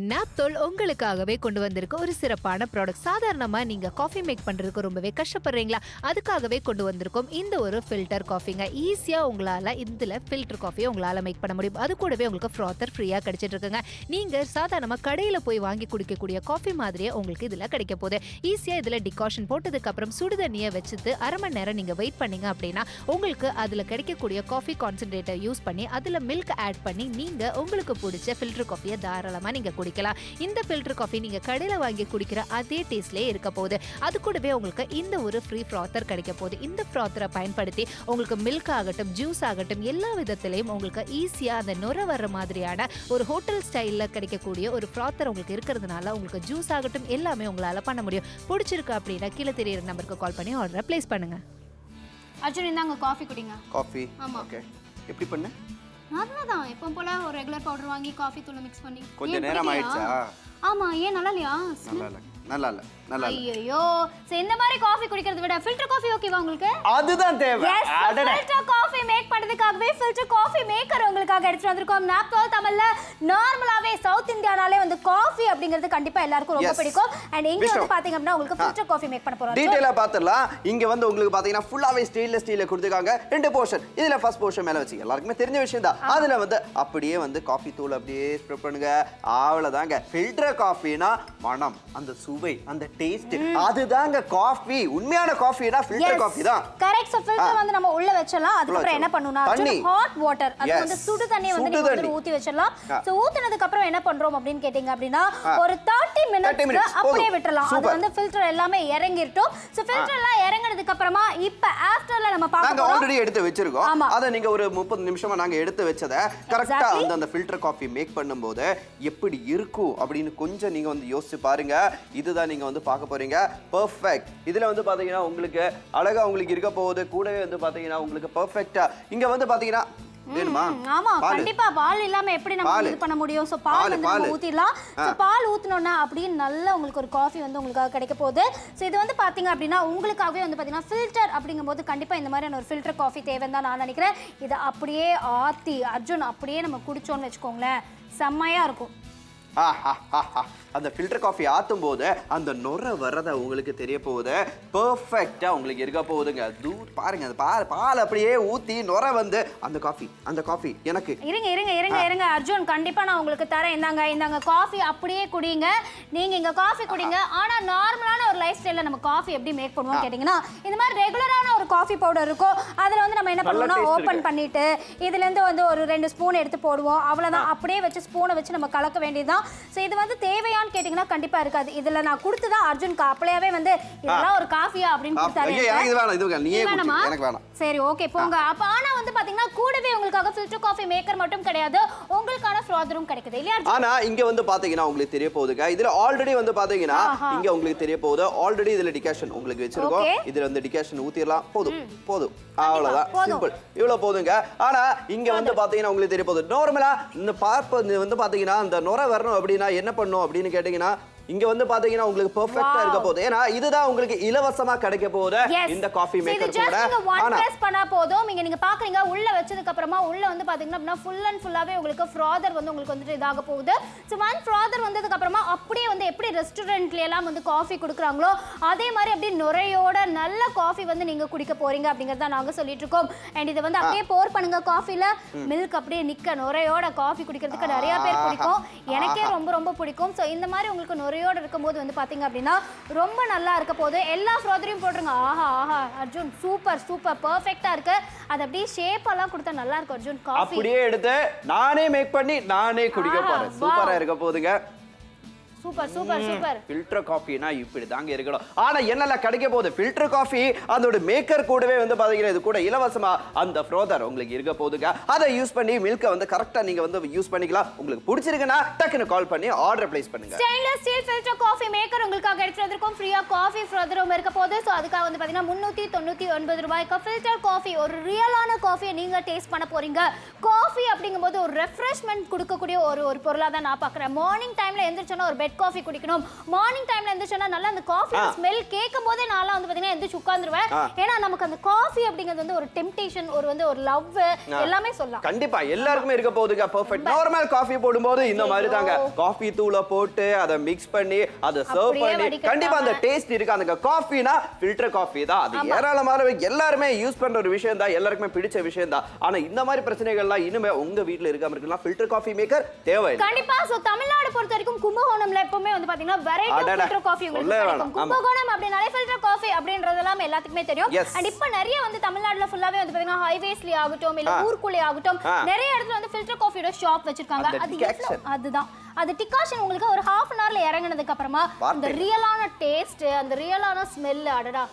நாப்தோல் உங்களுக்காகவே கொண்டு வந்திருக்க ஒரு சிறப்பான ப்ராடக்ட். சாதாரணமா நீங்க காஃபி மேக் பண்றதுக்கு ரொம்பவே கஷ்டப்படுறீங்களா? அதுக்காகவே கொண்டு வந்திருக்கோம் இந்த ஒரு ஃபில்டர் காஃபிங்க. ஈஸியா உங்களால இதுல ஃபில்டர் காஃபியை உங்களால மேக் பண்ண முடியும். அது கூடவே உங்களுக்கு ஃப்ராத்தர் ஃப்ரீயா கிடைச்சிட்டு இருக்குங்க. நீங்க சாதாரணமா கடையில போய் வாங்கி குடிக்கக்கூடிய காஃபி மாதிரியே உங்களுக்கு இதுல கிடைக்க போகுது. ஈஸியா இதுல டிகாஷன் போட்டதுக்கு அப்புறம் சுடுதண்ணியை வச்சுட்டு அரை மணி நேரம் நீங்க வெயிட் பண்ணீங்க அப்படின்னா உங்களுக்கு அதுல கிடைக்கக்கூடிய காஃபி கான்சென்ட்ரேட்டர் யூஸ் பண்ணி அதுல மில்க் ஆட் பண்ணி நீங்க உங்களுக்கு பிடிச்ச ஃபில்டர் காஃபியை தாராளமா நீங்க குடிக்கலாம். இந்த ஃபில்டர் காஃபி நீங்க கடையில வாங்கி குடிக்கிற அதே டேஸ்ட்லயே இருக்க போகுது. அது கூடவே உங்களுக்கு இந்த ஒரு ஃப்ரீ ஃப்ராத்தர் கிடைக்க போகுது. இந்த ஃப்ராத்தரை பயன்படுத்தி உங்களுக்கு மில்க் ஆகட்டும் ஜூஸ் ஆகட்டும் எல்லா விதத்திலையும் உங்களுக்கு ஈஸியா அந்த நுர வர்ற மாதிரியான ஒரு ஹோட்டல் ஸ்டைல்ல கிடைக்கக்கூடிய ஒரு ஃப்ராத்தர் உங்களுக்கு இருக்கிறதுனால உங்களுக்கு ஜூஸ் ஆகட்டும் எல்லாமே உங்களால பண்ண முடியும். பிடிச்சிருக்கு அப்படின்னா கீழே தெரியுற நம்பருக்கு கால் பண்ணி ஆர்டரை பிளேஸ் பண்ணுங்க. அர்ஜுன் இந்தாங்க காஃபி குடிங்க. Coffee okay. எப்படி பண்ண? நார்மலா தான் எப்பவும் போல ஒரு ரெகுலர் பவுடர் வாங்கி காஃபி தூள் மிக்ஸ் பண்ணி. கொஞ்ச நேரம் ஆயிடுச்சா? ஆமா, ஏன் நல்லா இல்லையா? நல்லா இல்ல. ஐயோ, சோ இந்த மாதிரி காஃபி குடிக்கிறத விட ஃபில்டர் காஃபி ஓகேவா உங்களுக்கு? அதுதான் தேவை. ஃபில்டர் காஃபி மேக் பண்றதுக்காகவே ஃபில்டர் காஃபி மேக்கர் உங்களுக்காக எடுத்து வந்திருக்கோம். நாப்தோல் தமிழ்ல நார்மலாவே சவுத் இந்தியானாலே வந்து காஃபி அப்படிங்கிறது கண்டிப்பா எல்லாருக்கும் ரொம்ப பிடிக்கும். அண்ட் இங்க வந்து பாத்தீங்க அப்படினா உங்களுக்கு ஃபில்டர் காஃபி மேக் பண்ண போறோம். டீடைலா பாத்துறலாம். இங்க வந்து உங்களுக்கு பாத்தீங்கன்னா ஃபுல்லாவே ஸ்டெயின்லெஸ் ஸ்டீல்ல கொடுத்திருக்காங்க. ரெண்டு போர்ஷன். இதுல ஃபர்ஸ்ட் போர்ஷன் மேல வச்சு எல்லாருக்குமே தெரிஞ்ச விஷயம் தான். அதுல வந்து அப்படியே வந்து காஃபி தூள் அப்படியே ஸ்ப்ரெட் பண்ணுங்க. அவ்வளவுதாங்க. ஃபில்டர் காஃபினா மனம், அந்த சுவை, அந்த டேஸ்ட், அதுதாங்க காஃபி. உண்மையான காஃபினா ஃபில்டர் காஃபி தான். கரெக்ட். சோ ஃபில்டர் வந்து நம்ம உள்ள வெச்சலாம். அதுக்கு அப்புறம் என்ன பண்ணனும்னா ஹாட் வாட்டர், அது வந்து சுடு தண்ணியை வந்து நீங்க வந்து ஊத்தி வெச்சலாம். சோ ஊத்துனதுக்கு அப்புறம் என்ன பண்றோம் அப்படினு கேட்டிங்க அப்படினா ஒரு 30 மினிட்ஸ் அப்படியே விட்டுறலாம். அது வந்து ஃபில்டர் எல்லாமே இறங்கிரட்டும். சோ ஃபில்டர் எல்லாம் இறங்கினதுக்கு அப்புறமா இப்ப ஆஃப்டர்ல நம்ம பார்க்க போறோம். நாங்க ஆல்ரெடி எடுத்து வெச்சிருக்கோம். அத நீங்க ஒரு 30 நிமிஷமா நாங்க எடுத்து வெச்சத கரெக்ட்டா அந்த ஃபில்டர் காஃபி மேக் பண்ணும்போது எப்படி இருக்கும் அப்படினு கொஞ்சம் நீங்க வந்து யோசிச்சு பாருங்க. இதுதான் நீங்க வந்து பார்க்க போறீங்க. பெர்ஃபெக்ட். இதுல வந்து பாத்தீங்கன்னா உங்களுக்கு அழகா உங்களுக்கு இருக்க போகுது. கூடவே வந்து பாத்தீங்கன்னா உங்களுக்கு பெர்ஃபெக்ட்டா இங்க வந்து பாத்தீங்கன்னா வேணுமா? ஆமா, கண்டிப்பா. பால் இல்லாம எப்படி நம்ம இது பண்ண முடியும்? சோ பால் வந்து நம்ம ஊத்திடலாம். சோ பால் ஊத்துனோம்னா அப்படியே நல்ல உங்களுக்கு ஒரு காஃபி வந்து உங்களுக்கு கிடைக்க போகுது. சோ இது வந்து பாத்தீங்க அப்படின்னா உங்களுக்காகவே வந்து பாத்தீங்கன்னா ஃபில்டர் அப்படிங்கும்போது கண்டிப்பா இந்த மாதிரியான ஒரு ஃபில்டர் காஃபி தேவைன்னு தான் நான் நினைக்கிறேன். இதை அப்படியே ஆத்தி அர்ஜுன் அப்படியே நம்ம குடிச்சோம்னு வச்சுக்கோங்களேன், செம்மையா இருக்கும். அந்த ஃபில்டர் காஃபி ஆத்தும் போது அந்த நுர வரத உங்களுக்கு தெரிய போகுது. பெர்ஃபெக்ட்டா உங்களுக்கு இருக்க போகுதுங்க. தூர் பாருங்க, அந்த பால் அப்படியே ஊத்தி நுர வந்து அந்த காஃபி எனக்கு இருங்க அர்ஜுன், கண்டிப்பா நான் உங்களுக்கு தரேன். இந்தாங்க காஃபி அப்படியே குடிங்க. நீங்க இங்க காஃபி குடிங்க. ஆனா நார்மலான ஒரு லைஃப் ஸ்டைல்ல நம்ம காஃபி எப்படி மேக் பண்ணுவோம் கேட்டிங்கன்னா இந்த மாதிரி ரெகுலரான ஒரு காஃபி பவுடர் இருக்கும். அதுல வந்து நம்ம என்ன பண்ணுவோம்னா ஓபன் பண்ணிட்டு இதுல இருந்து வந்து ஒரு 2 ஸ்பூன் எடுத்து போடுவோம். அவ்வளவுதான். அப்படியே வச்சு ஸ்பூனை வச்சு நம்ம கலக்க வேண்டியதுதான். சோ இது வந்து தேவையான்னு கேட்டிங்கன்னா கண்டிப்பா இருக்காது. இதுல நான் கொடுத்ததா அர்ஜுன் அப்பளையாவே வந்து இதெல்லாம் ஒரு காஃபியா அப்படின்னு கொடுத்தாரு. எனக்கு வேணாம். சரி ஓகே போங்க. அப்ப ஆனா வந்து பாத்தீங்கன்னா கூடவே உங்களுக்காக ஃபில்டர் காஃபி மேக்கர் மட்டும் கிடையாது, உங்களுக்கான ஃப்ராதரும் கிடைக்குது இல்லையா? ஆனா இங்க வந்து பாத்தீங்கன்னா உங்களுக்கு தெரிய போகுதுங்க. இதுல ஆல்ரெடி வந்து பாத்தீங்கன்னா இங்க உங்களுக்கு தெரிய போகுது. ஆல்ரெடி இதுல டிகாஷன் உங்களுக்கு வெச்சிருக்கோம். இதுல வந்து டிகாஷன் ஊத்திரலாம். போதும் அவ்வளவுதான். சிம்பிள். இவ்வளவு போதுங்க. ஆனா இங்க வந்து பாத்தீங்கன்னா உங்களுக்கு தெரிய போகுது. நார்மலா இந்த பாப்ப வந்து பாத்தீங்கன்னா அந்த நுர வரணும் அப்படின்னா என்ன பண்ணும் அப்படின்னு கேட்டீங்கன்னா இங்க வந்து பாத்தீங்கன்னா உங்களுக்கு பெர்ஃபெக்ட்டா இருக்க போகுது. ஏன்னா இதுதான் உங்களுக்கு இலவசமா கிடைக்க போகுது இந்த காஃபி மேக்கர் கூட. ஆனா பிரஸ் பண்ணா போதும். நீங்க பாக்குறீங்க உள்ள வெச்சதுக்கு அப்புறமா உள்ள வந்து பாத்தீங்கன்னா ஃபுல் அண்ட் ஃபுல்லாவே உங்களுக்கு ஃப்ராதர் வந்து உங்களுக்கு வந்து இதாக போகுது. சோ ஒன் ஃப்ராதர் வந்ததுக்கு அப்புறமா அப்படியே வந்து எப்படி ரெஸ்டாரன்ட்ல எல்லாம் வந்து காஃபி குடுக்குறாங்களோ அதே மாதிரி அப்படியே நுரையோட நல்ல காஃபி வந்து நீங்க குடிக்க போறீங்க அப்படிங்கறத நாங்க சொல்லிட்டு இருக்கோம். அண்ட் இத வந்து அப்படியே போர் பண்ணுங்க காஃபில. மில்க் அப்படியே நிக்க நுரையோட காஃபி குடிக்கிறதுக்கு நிறைய பேர் பிடிக்கும். எனக்கே ரொம்ப பிடிக்கும். சோ இந்த மாதிரி உங்களுக்கு நுரையோட இருக்கும்போது வந்து பாத்தீங்க அப்படின்னா ரொம்ப நல்லா இருக்க போகுது. எல்லா ஃப்ராதரையும் போட்டுருங்க. ஆஹா அர்ஜுன் சூப்பர் பெர்ஃபெக்ட்டா இருக்கு. அது அப்படியே ஷேப் எல்லாம் கொடுத்தா நல்லா இருக்கும் அர்ஜுன். காஃபி அப்படியே எடுத்து நானே மேக் பண்ணி நானே குடிக்க போறேன். சூப்பரா இருக்க போகுதுங்க. சூப்பர். ஃபில்டர் காஃபினா இப்படி தாங்க இருக்கணும். ஆனா என்னெல்லாம் கிடைக்க போகுது? ஃபில்டர் காஃபி அதோட மேக்கர் கூடவே வந்து பாத்தீங்கன்னா இது கூட இலவசமா அந்த ஃப்ரோதர் உங்களுக்கு இருக்க போகுதுங்க. அதை யூஸ் பண்ணி மில்கை வந்து கரெக்டா நீங்க வந்து யூஸ் பண்ணிக்கலாம். உங்களுக்கு பிடிச்சிருக்குன்னா டக்குன்னு கால் பண்ணி ஆர்டர் பிளேஸ் பண்ணுங்க. Stainless steel filter coffee maker உங்களுக்காக எடுத்து வந்திருக்கோம். ஃப்ரீயா காஃபி ஃப்ரோதரும் இருக்க போகுது. சோ அதுக்காக வந்து பாத்தீங்கன்னா 399 ரூபாய்க்கு ஃபில்டர் காஃபி ஒரு ரியலான காஃபியை நீங்க டேஸ்ட் பண்ண போறீங்க. காஃபி அப்படிங்கும்போது ஒரு ரெஃப்ரெஷ்மென்ட் கொடுக்கக்கூடிய ஒரு பொருளா தான் நான் பாக்குறேன். மார்னிங் டைம்ல எந்திரிச்சோன்னா ஒரு பெட் காஃபி குடிக்கணும். மார்னிங் டைம்ல எந்திரிச்சோன்னா நல்லா அந்த காஃபி ஸ்மெல் கேட்கும் போதே நான்லாம் வந்து பாத்தீங்கன்னா எந்திரிச்சு உட்கார்ந்துருவேன். ஏன்னா நமக்கு அந்த காஃபி அப்படிங்கிறது வந்து ஒரு டெம்ப்டேஷன், ஒரு லவ் எல்லாமே சொல்லலாம். கண்டிப்பா எல்லாருக்குமே இருக்க போகுதுங்க பெர்ஃபெக்ட். நார்மல் காஃபி போடும்போது இந்த மாதிரி தாங்க காஃபி தூளை போட்டு அதை மிக்ஸ் பண்ணி அதை சர்வ் பண்ணி கண்டிப்பா அந்த டேஸ்ட் இருக்கு. அந்த காஃபினா ஃபில்டர் காஃபி தான். அது ஏராளமான எல்லாருமே யூஸ் பண்ற ஒரு விஷயம் தான், எல்லாருக்குமே பிடிச்ச விஷயம் தான். ஆனா இந்த மாதிரி பிரச்சனைகள்லாம் இனிமே உங்க வீட்ல இருக்காம இருக்கலாம், ஃபில்டர் காஃபி மேக்கர் தேவை. கண்டிப்பா. சோ தமிழ்நாடு பொறுத்த வரைக்கும் கும்பகோணம்ல எப்பவுமே வந்து பாத்தீங்கன்னா வெரைட்டி ஆஃப் ஃபில்டர் காஃபி உங்களுக்கு கிடைக்கும். கும்பகோணம் அப்படினாலே ஃபில்டர் காஃபி அப்படின்றதெல்லாம் எல்லாத்துக்குமே தெரியும். அண்ட் இப்போ நிறைய வந்து தமிழ்நாடுல ஃபுல்லாவே வந்து பாத்தீங்கன்னா ஹைவேஸ்ல ஆகட்டும் இல்ல ஊருக்குள்ளே ஆகட்டும் நிறைய இடத்துல வந்து ஃபில்டர் காஃபியோட ஷாப் வச்சிருக்காங்க. அதுதான் அது டிகாஷன் உங்களுக்கு ஒரு half an hourல இறங்குனதுக்கு அப்புறமா அந்த ரியலான டேஸ்ட், அந்த ரியலான ஸ்மெல், அடடா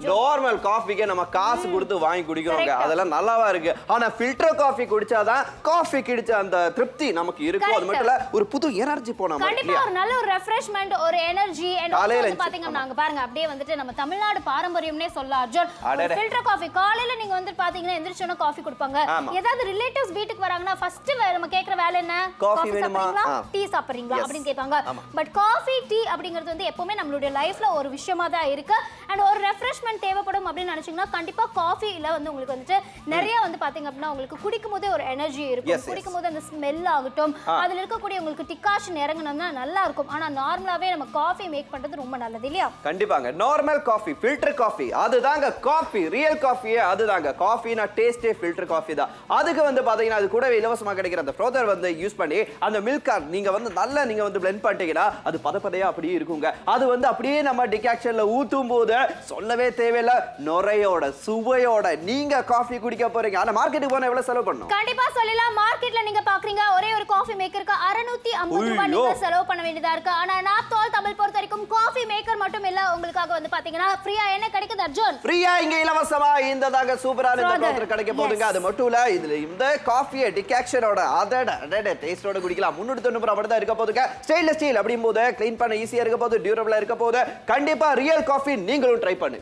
நார்மல் காஃபிக்கு நம்ம காசு கொடுத்து வாங்கி குடிக்கிறோங்க, அதெல்லாம் நல்லாவா இருக்கு. ஆனா ஃபில்டர் காஃபி குடிச்சாதான் காஃபி கிடைச்ச அந்த திருப்தி நமக்கு இருக்கும். அது மட்டும் இல்ல ஒரு புது எனர்ஜி போன மாதிரி கண்டிப்பா ஒரு நல்ல ஒரு ரெஃப்ரெஷ்மென்ட், ஒரு எனர்ஜி. அண்ட் வந்து பாத்தீங்கன்னா நாங்க பாருங்க அப்படியே வந்துட்டு நம்ம தமிழ்நாடு பாரம்பரியம்னே சொல்லலாம் அர்ஜுன். ஃபில்டர் காஃபி காலையில நீங்க வந்து பாத்தீங்கன்னா எந்திரிச்சோன காஃபி கொடுப்பாங்க. ஏதாவது ரிலேட்டிவ்ஸ் வீட்டுக்கு வராங்கன்னா ஃபர்ஸ்ட் நம்ம கேக்குற வேலை என்ன? காஃபி வேணுமா, டீ சாப்பிடுறீங்களா அப்படின்னு கேட்பாங்க. பட் காஃபி டீ அப்படிங்கிறது வந்து எப்பவுமே நம்மளுடைய லைஃப்ல ஒரு விஷயமா தான் இருக்கு. அண்ட் ஒரு ரெஃப்ரெஷ்மென்ட் தேவைப்படும் அப்படின்னு நினைச்சீங்கன்னா கண்டிப்பா காஃபில வந்து உங்களுக்கு வந்துட்டு நிறைய வந்து பாத்தீங்க அப்படின்னா உங்களுக்கு குடிக்கும் போதே ஒரு எனர்ஜி இருக்கும். குடிக்கும் போது அந்த ஸ்மெல் ஆகட்டும், அதுல இருக்கக்கூடிய உங்களுக்கு டிகாஷன் இறங்கணும்னா நல்லா இருக்கும். ஆனா நார்மலாவே நம்ம காஃபி மேக் பண்றது ரொம்ப நல்லது இல்லையா? கண்டிப்பாங்க. நார்மல் காஃபி, ஃபில்டர் காஃபி அதுதாங்க காஃபி, ரியல் காஃபியே அதுதாங்க. காஃபினா டேஸ்டே ஃபில்டர் காஃபி தான். அதுக்கு வந்து பாத்தீங்கன்னா அது கூடவே இலவசமா கிடைக்கிற அந்த ஃப்ரோதர் வந்து யூஸ் பண்ணி அந்த மில்க் நீங்க வந்து நல்லா நீங்க வந்து blend பண்ணிட்டீங்கன்னா அது பதப்பதையா அப்படியே இருக்குங்க. அது வந்து அப்படியே நம்ம டிகாக்ஷன்ல ஊத்தும் போது சொல்லவே தேவையில்ல, நுரையோட சுவையோட நீங்க காஃபி குடிக்க போறீங்க. ஆனா மார்க்கெட்டுக்கு போனா எவ்வளவு செலவு பண்ணணும்? கண்டிப்பா சொல்லலாம். மார்க்கெட்ல நீங்க பாக்குறீங்க ஒரே ஒரு காஃபி மேக்கருக்கு 650 ரூபாய் நீங்க செலவு பண்ண வேண்டியதா இருக்கு. ஆனா நாப்தோல் தமிழ் பொறுத்த வரைக்கும் காஃபி மேக்கர் மட்டும் இல்ல, உங்களுக்காக வந்து பாத்தீங்கன்னா ஃப்ரீயா என்ன கிடைக்குது அர்ஜுன்? ஃப்ரீயா இங்க இலவசமா இந்த தாங்க சூப்பரான இந்த ஃப்ரோதர் கிடைக்க போகுதுங்க. அது மட்டும் இல்ல இதுல இந்த காஃபியை டிகாக்ஷனோட அதட டேஸ்டோட குடிக்கலாம். 390 ரூபாய் தான் இருக்க போகுதுங்க. ஸ்டெயின்லெஸ் ஸ்டீல் அப்படிங்கும்போது க்ளீன் பண்ண ஈஸியா இருக்க போகுது, டியூரபிளா இருக்க போகுது. கண்டிப்பா ரியல் காஃபி நீங்களும் ட்ரை பண்ணுங்க.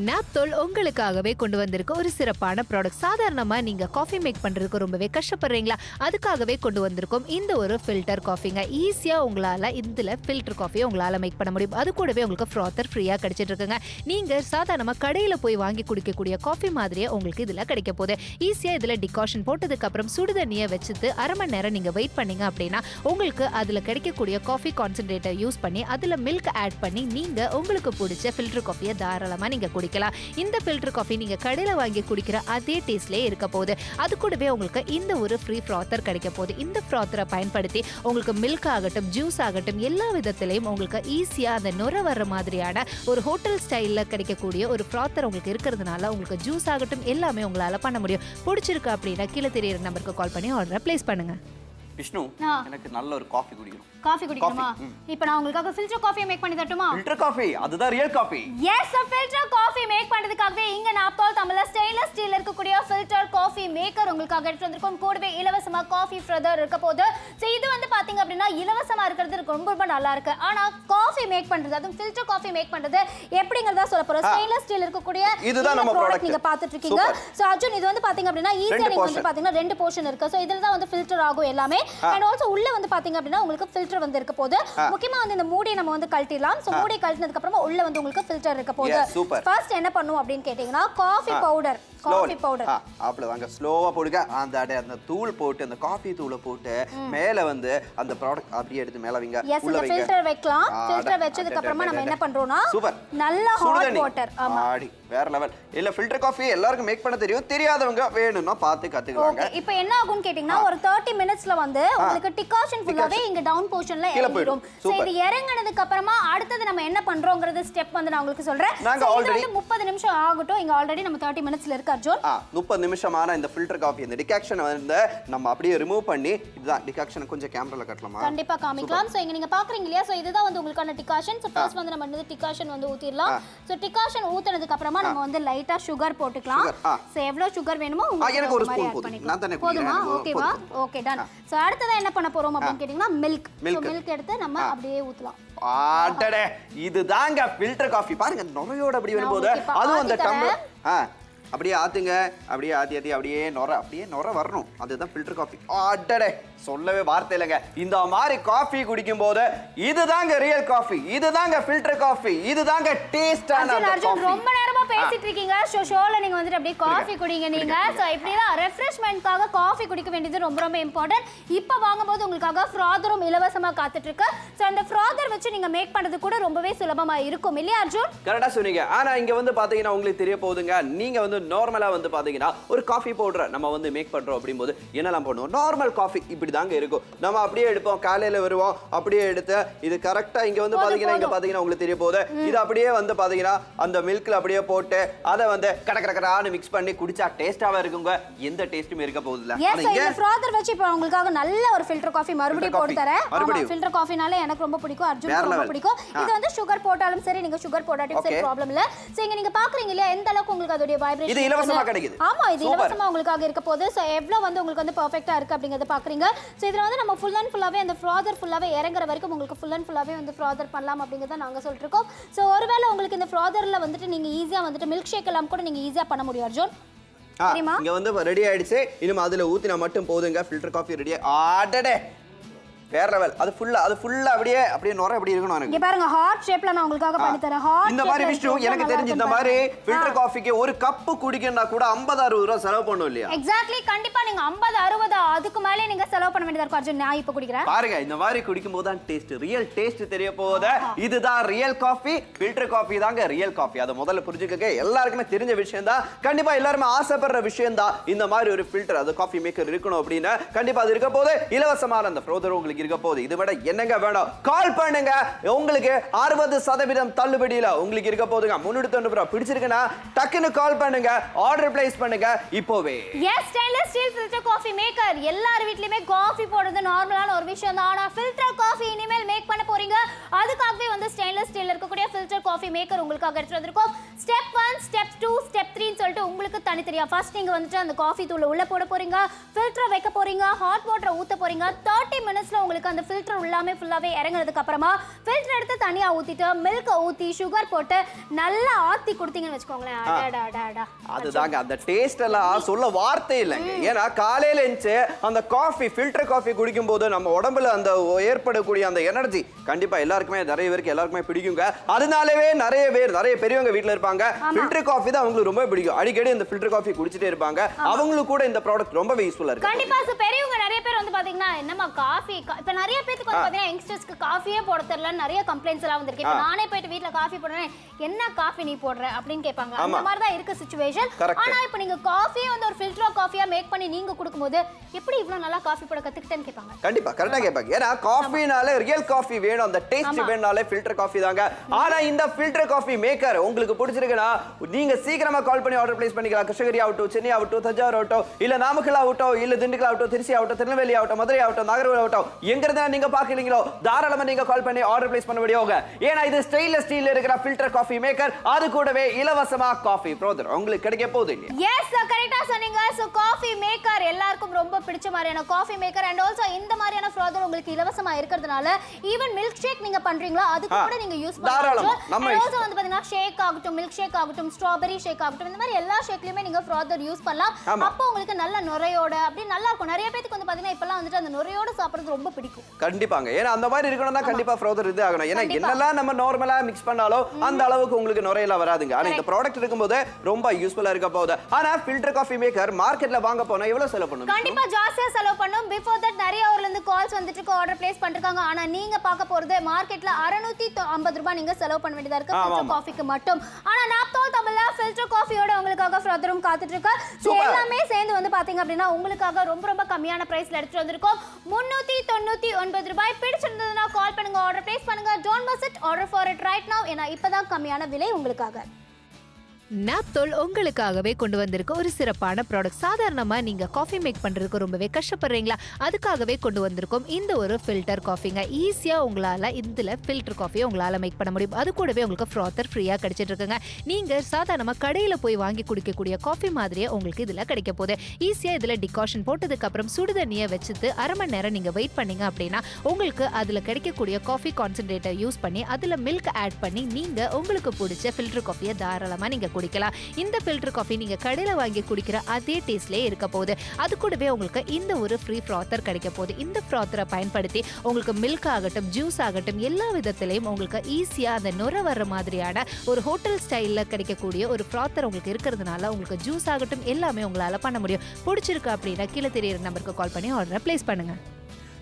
நாப்தோல் உங்களுக்காகவே கொண்டு வந்திருக்க ஒரு சிறப்பான ப்ராடக்ட். சாதாரணமா நீங்க காஃபி மேக் பண்றதுக்கு ரொம்பவே கஷ்டப்படுறீங்களா? அதுக்காகவே கொண்டு வந்திருக்கோம் இந்த ஒரு ஃபில்டர் காஃபிங்க. ஈஸியா உங்களால இதுல ஃபில்டர் காஃபியை உங்களால மேக் பண்ண முடியும். அது கூடவே உங்களுக்கு ஃப்ராத்தர் ஃப்ரீயா கிடைச்சிட்டு இருக்குங்க. நீங்க சாதாரணமா கடையில போய் வாங்கி குடிக்கக்கூடிய காஃபி மாதிரியே உங்களுக்கு இதுல கிடைக்க போகுது. ஈஸியா இதுல டிகாஷன் போட்டதுக்கு அப்புறம் சுடுதண்ணியை வச்சுட்டு அரை மணி நேரம் நீங்க வெயிட் பண்ணீங்க அப்படின்னா உங்களுக்கு அதுல கிடைக்கக்கூடிய காஃபி கான்சென்ட்ரேட்டர் யூஸ் பண்ணி அதுல மில்க் ஆட் பண்ணி நீங்க உங்களுக்கு பிடிச்ச ஃபில்டர் காஃபியை தாராளமா நீங்க குடிக்கலாம். இந்த ஃபில்டர் காஃபி நீங்க கடையில வாங்கி குடிக்கிற அதே டேஸ்ட்லயே இருக்க போகுது. அது கூடவே உங்களுக்கு இந்த ஒரு ஃப்ரீ ஃப்ராத்தர் கிடைக்க போகுது. இந்த ஃப்ராத்தரை பயன்படுத்தி உங்களுக்கு மில்க் ஆகட்டும், ஜூஸ் ஆகட்டும், எல்லா விதத்திலையும் உங்களுக்கு ஈஸியா அந்த நுர வர்ற மாதிரியான ஒரு ஹோட்டல் ஸ்டைல்ல கிடைக்கக்கூடிய ஒரு ஃப்ராத்தர் உங்களுக்கு இருக்கிறதுனால உங்களுக்கு ஜூஸ் ஆகட்டும் எல்லாமே உங்களால பண்ண முடியும். பிடிச்சிருக்கு அப்படின்னா கீழே தெரியுற நம்பருக்கு கால் பண்ணி ஆர்டரை பிளேஸ் பண்ணுங்க. விஷ்ணு, எனக்கு நல்ல ஒரு காஃபி குடிக்கணும். காஃபி குடிக்கணுமா? இப்போ நான் உங்களுக்காக ஃபில்டர் காஃபி மேக் பண்ணி தரட்டுமா? ஃபில்டர் காஃபி அதுதான் real coffee. Yes, filter coffee make பண்றதுக்காகவே இங்க நாப்தோல் தமிழ்ல ஸ்டெயின்லெஸ் ஸ்டீல் இருக்கக்கூடிய ஃபில்டர் காஃபி மேக்கர் உங்களுக்காக எடுத்து வந்திருக்கோம். கூடவே இலவசமா காஃபி ஃப்ரோதர் இருக்க போகுது. சோ இது வந்து பாத்தீங்க அப்படின்னா இலவசமா இருக்கிறது ரொம்ப ரொம்ப நல்லா இருக்கு. ஆனா காஃபி மேக் பண்றது, அதுவும் ஃபில்டர் காஃபி மேக் பண்றது எப்படிங்கறத சொல்ல போறோம். ஸ்டெயின்லெஸ் ஸ்டீல் இருக்கக்கூடிய இதுதான் நம்ம ப்ராடக்ட் நீங்க பாத்துட்டு இருக்கீங்க. சோ அர்ஜுன் இது வந்து பாத்தீங்க அப்படின்னா ஈஸியா நீங்க வந்து பாத்தீங்கன்னா ரெண்டு போர்ஷன் இருக்கு. சோ இதுல தான் வந்து ஃபில்டர் ஆகும் எல்லாமே. அண்ட் ஆல்சோ உள்ள வந்து பாத்தீங்க அப்படின்னா உங்களுக்கு ஃபில்டர் வந்து இருக்க போகுது. முக்கியமா வந்து இந்த மூடி நம்ம வந்து கழட்டிடலாம். சோ மூடி கழட்டினதுக்கு அப்புறமா உள்ள வந்து உங்களுக்கு ஃபில்டர் இருக்க போகுது. ஃபர்ஸ்ட் என்ன பண்ணுவோம் அப்படினு கேட்டிங்கனா காஃபி பவுடர் அவ்வளவுதாங்க ஸ்லோவா போடுங்க. அந்த தூள் போட்டு அந்த காஃபி தூளை போட்டு மேல வந்து அந்த ப்ராடக்ட் அப்படியே எடுத்து மேல வைங்க. உள்ள வைங்க. ஃபில்டர் வைக்கலாம். ஃபில்டர் வெச்சதுக்கு அப்புறமா நம்ம என்ன பண்றோம்னா நல்ல ஹாட் வாட்டர். ஆமா, வேற லெவல். இல்ல ஃபில்டர் காஃபி எல்லாருக்கும் மேக் பண்ண தெரியும், தெரியாதவங்க வேணும்னா பார்த்து கத்துக்கலாங்க. ஓகே, இப்போ என்ன ஆகும்னு கேட்டிங்கனா ஒரு 30 மினிட்ஸ்ல வந்து உங்களுக்கு டிகாஷன் ஃபுல்லாவே இங்க டவுன் போர்ஷன்ல இறங்கிடும். சோ இது இறங்குனதுக்கு அப்புறமா அடுத்து நம்ம என்ன பண்றோம்ங்கறது ஸ்டெப் வந்து நான் உங்களுக்கு சொல்றேன். நாங்க ஆல்ரெடி 30 நிமிஷம் ஆகட்டும். இங்க ஆல்ரெடி நம்ம 30 மினிட்ஸ்ல இருக்கு அர்ஜுன். 30 நிமிஷமான இந்த ஃபில்டர் காஃபி இந்த டிகாக்ஷன் வந்து நம்ம அப்படியே ரிமூவ் பண்ணி இதுதான் டிகாக்ஷன் கொஞ்சம் கேமரால காட்டலாமா? கண்டிப்பா காமிக்கலாம். சோ இங்க நீங்க பாக்குறீங்க இல்லையா? சோ இதுதான் வந்து உங்களுக்கான டிகாக்ஷன். சோ ஃபர்ஸ்ட் வந்து நம்ம வந்து டிகாக்ஷன் வந்து ஊத்திரலாம். சோ டிகாக்ஷன் ஊத்துனதுக்கு அப்புறமா நம்ம வந்து லைட்டா சுகர் போட்டுக்கலாம். சோ எவ்வளவு சுகர் வேணுமோ உங்களுக்கு எனக்கு ஒரு ஸ்பூன் போதும். நான் தானே போதுமா? ஓகேவா? Okay done. சோ அடுத்து என்ன பண்ண போறோம் அப்படினு கேட்டிங்கனா மில்க். சோ மில்க் எடுத்து நம்ம அப்படியே ஊத்தலாம். ஆடடே இதுதாங்க ஃபில்டர் காஃபி. பாருங்க நுரையோட அப்படி வரும்போது அது அந்த டம்ளர் அப்படியே ஆத்துங்க, அப்படியே ஆத்தி அப்படியே நொர வரணும். அதுதான் ஃபில்டர் காஃபி. அடடே, சொல்லவே வார்த்தை இல்லைங்க. இந்த மாதிரி காஃபி குடிக்கும் போது இதுதாங்க ரியல் காஃபி, இதுதாங்க ஃபில்டர் காஃபி, இதுதாங்க டேஸ்டான காஃபி. ரொம்ப நேரமா பேசிட்டு இருக்கீங்க. ஷோல நீங்க வந்துட்டு அப்படியே காஃபி குடிங்க நீங்க. சோ இப்படிதான் ரெஃப்ரெஷ்மென்ட்காக காஃபி குடிக்க வேண்டியது ரொம்ப ரொம்ப இம்பார்ட்டன்ட். இப்போ வாங்கும்போது உங்களுக்காக ஃப்ராதரும் இலவசமா காத்துட்டு இருக்கு. சோ அந்த ஃப்ராதர் வச்சு நீங்க மேக் பண்றது கூட ரொம்பவே சுலபமா இருக்கும் இல்லையா அர்ஜுன்? கரெக்டா சொன்னீங்க. ஆனா இங்க வந்து பாத்தீங்கன்னா உங்களுக்கு தெரிய போகுதுங்க, நீங்க வந்து நார்மலா வந்து பாத்தீங்கன்னா ஒரு காஃபி பவுடர் நம்ம வந்து மேக் பண்றோம் அப்படிங்கும்போது என்னெல்லாம் பண்ணுவோம்? நார்மல் காஃபி இப்படி தாங்க இருக்கும். நம்ம அப்படியே எடுப்போம், காலையில வருவோம், அப்படியே எடுத்து இது கரெக்டா இங்க வந்து பாத்தீங்கன்னா இங்க பாத்தீங்கன்னா உங்களுக்கு தெரிய போகுது, இது அப்படியே வந்து பாத்தீங்கன்னா அந்த மில்க்ல அப்படியே போட்டு அதை வந்து கடகடகடான்னு மிக்ஸ் பண்ணி குடிச்சா டேஸ்டாவே இருக்குங்க. எந்த டேஸ்ட்டுமே இருக்க போகுது இல்ல. ஆனா இந்த ஃப்ராதர் வச்சு இப்போ உங்களுக்காக நல்ல ஒரு ஃபில்டர் காஃபி மறுபடியும் போட்டு தரேன். ஃபில்டர் காஃபினால எனக்கு ரொம்ப பிடிக்கும், அர்ஜுனுக்கு ரொம்ப பிடிக்கும். இது வந்து சுகர் போட்டாலும் சரி, நீங்க சுகர் போடாட்டியும் சரி ப்ராப்ளம் இல்ல. சோ இங்க நீங்க பாக்குறீங்க இல்லையா எந்த அளவுக்கு உங்களுக்கு அதோட வைப்ரேஷன் இது இலவசமா கிடைக்குது. ஆமா, இது இலவசமா உங்களுக்காக இருக்க போகுது. சோ எவ்வளவு வந்து உங்களுக்கு வந்து பெர்ஃபெக்ட்டா இருக்கு அப்படிங்கறத பாக்குறீங்க. சோ இதுல வந்து நம்ம ஃபுல் அண்ட் ஃபுல்லாவே அந்த ஃப்ராதர் ஃபுல்லாவே இறங்குற வரைக்கும் உங்களுக்கு ஃபுல் அண்ட் ஃபுல்லாவே வந்து ஃப்ராதர் பண்ணலாம் அப்படிங்கறத நாங்க சொல்லிட்டு இருக்கோம். சோ ஒருவேளை உங்களுக்கு இந்த ஃப்ராதர்ல வந்துட்டு நீங்க ஈஸியா வந்துட்டு மில்க் ஷேக் எல்லாம் கூட நீங்க ஈஸியா பண்ண முடியும் அர்ஜுன். இங்க வந்து ரெடி ஆயிடுச்சு. இன்னும் அதுல ஊத்தினா மட்டும் போதுங்க. Filter coffee ready. ஆடடே, வேற லெவல். அது ஃபுல்லா அப்படியே நொர அப்படி இருக்கணும். எனக்கு இங்க பாருங்க, ஹார்ட் ஷேப்ல நான் உங்களுக்காக பண்ணி தரேன். ஹார்ட் இந்த மாதிரி விஷயம் எனக்கு தெரிஞ்சு இந்த மாதிரி ஃபில்டர் காஃபிக்கு ஒரு கப் குடிக்கணும்னா கூட 50-60 ரூபாய் செலவு பண்ணணும் இல்லையா? எக்ஸாக்ட்லி, கண்டிப்பா நீங்க 50-60 அதுக்கு மேலே நீங்க செலவு பண்ண வேண்டியதா இருக்கும் அர்ஜுன். நான் இப்ப குடிக்கிறேன் பாருங்க. இந்த மாதிரி குடிக்கும் போது தான் டேஸ்ட், ரியல் டேஸ்ட் தெரிய போகுது. இதுதான் ரியல் காஃபி, ஃபில்டர் காஃபி தாங்க ரியல் காஃபி. அத முதல்ல புரிஞ்சுக்கங்க. எல்லாருக்குமே தெரிஞ்ச விஷயம் தான், கண்டிப்பா எல்லாரும் ஆசைப்படுற விஷயம் தான். இந்த மாதிரி ஒரு ஃபில்டர், அது காஃபி மேக்கர் இருக்கணும் அப்படின்னு கண்டிப்பா அது இருக்க போது. இலவசமான அந்த ஃப்ரோதர் உங்களுக்கு இருக்க போகுது. இது விட என்னங்க வேணும்? கால் பண்ணுங்க. உங்களுக்கு 60% தள்ளுபடியில உங்களுக்கு இருக்க போதுங்க. 390 ரூபாய் பிடிச்சிருக்குன்னா டக்குன்னு கால் பண்ணுங்க, ஆர்டர் பிளேஸ் பண்ணுங்க இப்போவே. Yes, stainless steel filter coffee maker. எல்லார் வீட்லயுமே காஃபி போடுறது நார்மலான ஒரு விஷயம் தான். ஆனா ஃபில்டர் காஃபி இனிமேல் மேக் பண்ண போறீங்க. அதுக்காகவே வந்து ஸ்டெயின்லெஸ் ஸ்டீல்ல இருக்கக்கூடிய ஃபில்டர் காஃபி மேக்கர் உங்களுக்காக எடுத்து வந்திருக்கோம். ஸ்டெப் 1, ஸ்டெப் 2, ஸ்டெப் 3 சொல்லிட்டு உங்களுக்கு தனித்தனியா ஃபர்ஸ்ட் நீங்க வந்துட்டு அந்த காஃபி தூளை உள்ள போட போறீங்க, ஃபில்டர் வைக்க போறீங்க, ஹாட் வாட்டர் ஊத்த போறீங்க. 30 மினிட்ஸ்ல உங்களுக்கு அந்த ஃபில்டர் உள்ளாமே ஃபுல்லாவே இறங்குனதுக்கு அப்புறமா ஃபில்டர் எடுத்து தனியா ஊத்திட்டு மில்க் ஊத்தி சுகர் போட்டு நல்லா ஆத்தி கொடுத்தீங்கன்னு வெச்சுக்கோங்களேன். அடடடடா, அதுதாங்க அந்த டேஸ்ட் எல்லாம் சொல்ல வார்த்தை இல்லைங்க. ஏன்னா காலையில எந்திச்சு அந்த காஃபி, ஃபில்டர் காஃபி குடிக்கும் போது நம்ம உடம்புல அந்த ஏற்படக்கூடிய அந்த எனர்ஜி கண்டிப்பா எல்லாருக்குமே, நிறைய பேருக்கு எல்லாருக்குமே பிடிக்குங்க. அதனாலவே நிறைய பெரியவங்க வீட்டுல இருப்பாங்க, ஃபில்டர் காஃபி தான் அவங்களுக்கு ரொம்ப பிடிக்கும். அடிக்கடி இந்த ஃபில்டர் காஃபி குடிச்சிட்டே இருப்பாங்க. அவங்களுக்கு கூட இந்த ப்ராடக்ட் ரொம்பவே யூஸ்ஃபுல்லா இருக்கு. கண்டிப்பா. பெரியவங்க நிறைய பேர் வந்து பாத்தீங்கன்னா என்னமா காஃபி, இப்ப நிறைய பேருக்கு வந்து பாத்தீங்கன்னா யங்ஸ்டர்ஸ்க்கு காஃபியே போட தெரியல, நிறைய கம்ப்ளைண்ட்ஸ் எல்லாம் வந்திருக்கு. இப்ப நானே போயிட்டு வீட்ல காஃபி போடுறேன், என்ன காஃபி நீ போடுற அப்படின்னு கேட்பாங்க. அந்த மாதிரி தான் இருக்கு சிச்சுவேஷன். ஆனா இப்ப நீங்க காஃபியே வந்து ஒரு ஃபில்டர் காஃபியா மேக் பண்ணி நீங்க கொடுக்கும்போது எப்படி இவ்வளவு நல்லா காஃபி போட கத்துக்கிட்டேன்னு கேட்பாங்க. கண்டிப்பா கரெக்டா கேட்பாங்க. ஏன்னா காஃபினாலே ரியல் காஃபி வேணும், அந்த டேஸ்ட் வேணும்னாலே ஃபில்டர் காஃபி தாங்க. ஆனா இந்த ஃபில்டர் காஃபி மேக்கர் உங்களுக்கு பிடிச்சிருக்குன்னா நீங்க சீக்கிரமா கால் பண்ணி ஆர்டர் பிளேஸ் பண்ணிக்கலாம். கிருஷ்ணகிரி ஆகட்டும், சென்னை ஆகட்டும், தஞ்சாவூர் ஆகட்டும், இல்ல நாமக்கல் ஆகட்டும், இல்ல திண்டுக்கல் ஆகட்டும், திருச்சி ஆகட்டும், திருநெல்வேலி ஆகட்டும், மதுரை ஆகட்டும், நாகர்கோவில் ஆகட்டும், எங்க இருந்தா நீங்க பாக்குறீங்களோ தாராளமா நீங்க கால் பண்ணி ஆர்டர் பிளேஸ் பண்ண முடியுங்க. ஏன்னா இது ஸ்டெயின்லெஸ் ஸ்டீல்ல இருக்கிற ஃபில்டர் காஃபி மேக்கர், அது கூடவே இலவசமா காஃபி ஃப்ரோதர் உங்களுக்கு கிடைக்க போகுது. எஸ், கரெக்ட்டா சொன்னீங்க. சோ காஃபி மேக்கர் எல்லாருக்கும் ரொம்ப பிடிச்ச மாதிரியான காஃபி மேக்கர் அண்ட் ஆல்சோ இந்த மாதிரியான ஃப்ரோதர் உங்களுக்கு இலவசமா இருக்கிறதுனால ஈவன் மில்க் ஷேக் நீங்க பண்றீங்களா அதுக்கு கூட நீங்க யூஸ் பண்ணலாம். ஆல்சோ வந்து பாத்தீங்கன்னா ஷேக் ஆகட்டும், மில்க் ஷேக் ஆகட்டும், ஸ்ட்ராபெரி ஷேக் ஆகட்டும், இந்த மாதிரி எல்லா ஷேக்லயுமே நீங்க ஃப்ரோதர் யூஸ் பண்ணலாம். அப்போ உங்களுக்கு நல்ல நுரையோட அப்படி நல்லா இருக்கும். நிறைய பேருக்கு வந்து பாத்தீங்கன்னா இப்பலாம் வந்துட்டு அந்த நுரையோட சாப்பிடுறது ரொம்ப பிடிக்கும். கண்டிப்பாங்க. ஏன்னா அந்த மாதிரி இருக்கணும்னா கண்டிப்பா ஃப்ரோதர் இது ஆகணும். ஏன்னா என்னெல்லாம் நம்ம நார்மலா மிக்ஸ் பண்ணாலும் அந்த அளவுக்கு உங்களுக்கு நுரையெல்லாம் வராதுங்க. ஆனா இந்த ப்ராடக்ட் இருக்கும்போது ரொம்ப யூஸ்ஃபுல்லா இருக்க போகுது. ஆனா ஃபில்டர் காஃபி மேக்கர் மார்க்கெட்ல வாங்க போனா எவ்வளவு செலவு பண்ணணும்? கண்டிப்பா ஜாஸ்தியா செலவு பண்ணணும். பிஃபோர் தட் நிறைய ஊர்ல இருந்து கால்ஸ் வந்துட்டு ஆர்டர் பிளேஸ் பண்ணிருக்காங்க. ஆனா நீங்க பார்க்க போறது மார்க்கெட்ல 650 ரூபாய் நீங்க செலவு பண்ண வேண்டியதா இருக்கு ஃபில்டர் காஃபிக்கு மட்டும். ஆனா நாப்தோல் தமிழ்ல ஃபில்டர் காஃபியோட உங்களுக்காக ஃப்ரோதரும் காத்துட்டு இருக்கு. எல்லாமே சேர்ந்து வந்து பாத்தீங்க அப்படின்னா உங்களுக்காக ரொம்ப ரொம்ப கம்மியான பிரைஸ்ல எடுத்துட்டு வந்திருக்கோம். 399 ரூபாய். பிடிச்சிருந்ததுன்னா கால் பண்ணுங்க, ஆர்டர் பிளேஸ் பண்ணுங்க. Don't miss it, order for it right now. ஏன்னா இப்பதான் கம்மியான விலை உங்களுக்காக. நாப்தோல் உங்களுக்காகவே கொண்டு வந்திருக்க ஒரு சிறப்பான ப்ராடக்ட். சாதாரணமா நீங்க காஃபி மேக் பண்றதுக்கு ரொம்பவே கஷ்டப்படுறீங்களா? அதுக்காகவே கொண்டு வந்திருக்கோம் இந்த ஒரு ஃபில்டர் காஃபிங்க. ஈஸியா உங்களால இதுல ஃபில்டர் காஃபியை உங்களால மேக் பண்ண முடியும். அது கூடவே உங்களுக்கு ஃப்ராதர் ஃப்ரீயா கிடைச்சிட்டு இருக்குங்க. நீங்க சாதாரணமா கடையில போய் வாங்கி குடிக்கக்கூடிய காஃபி மாதிரியே உங்களுக்கு இதுல கிடைக்க போகுது. ஈஸியா இதுல டிகாஷன் போட்டதுக்கு அப்புறம் சுடுதண்ணியை வச்சுட்டு அரை மணி நேரம் நீங்க வெயிட் பண்ணீங்க அப்படின்னா உங்களுக்கு அதுல கிடைக்கக்கூடிய காஃபி கான்சென்ட்ரேட்டர் யூஸ் பண்ணி அதுல மில்க் ஆட் பண்ணி நீங்க உங்களுக்கு பிடிச்ச ஃபில்டர் காஃபியை தாராளமா நீங்க குடிக்கலாம். இந்த ஃபில்டர் காஃபி நீங்க கடையில வாங்கி குடிக்கிற அதே டேஸ்ட்லயே இருக்க போகுது. அது கூடவே உங்களுக்கு இந்த ஒரு ஃப்ரீ ஃப்ராத்தர் கிடைக்க போகுது. இந்த ஃப்ராத்தரை பயன்படுத்தி உங்களுக்கு மில்க் ஆகட்டும், ஜூஸ் ஆகட்டும், எல்லா விதத்திலையும் உங்களுக்கு ஈஸியா அந்த நுர வர்ற மாதிரியான ஒரு ஹோட்டல் ஸ்டைல்ல கிடைக்கக்கூடிய ஒரு ஃப்ராத்தர் உங்களுக்கு இருக்கிறதுனால உங்களுக்கு ஜூஸ் ஆகட்டும் எல்லாமே உங்களால பண்ண முடியும். பிடிச்சிருக்கு அப்படின்னா கீழே தெரியுற நம்பருக்கு கால் பண்ணி ஆர்டரை பிளேஸ் பண்ணுங்க.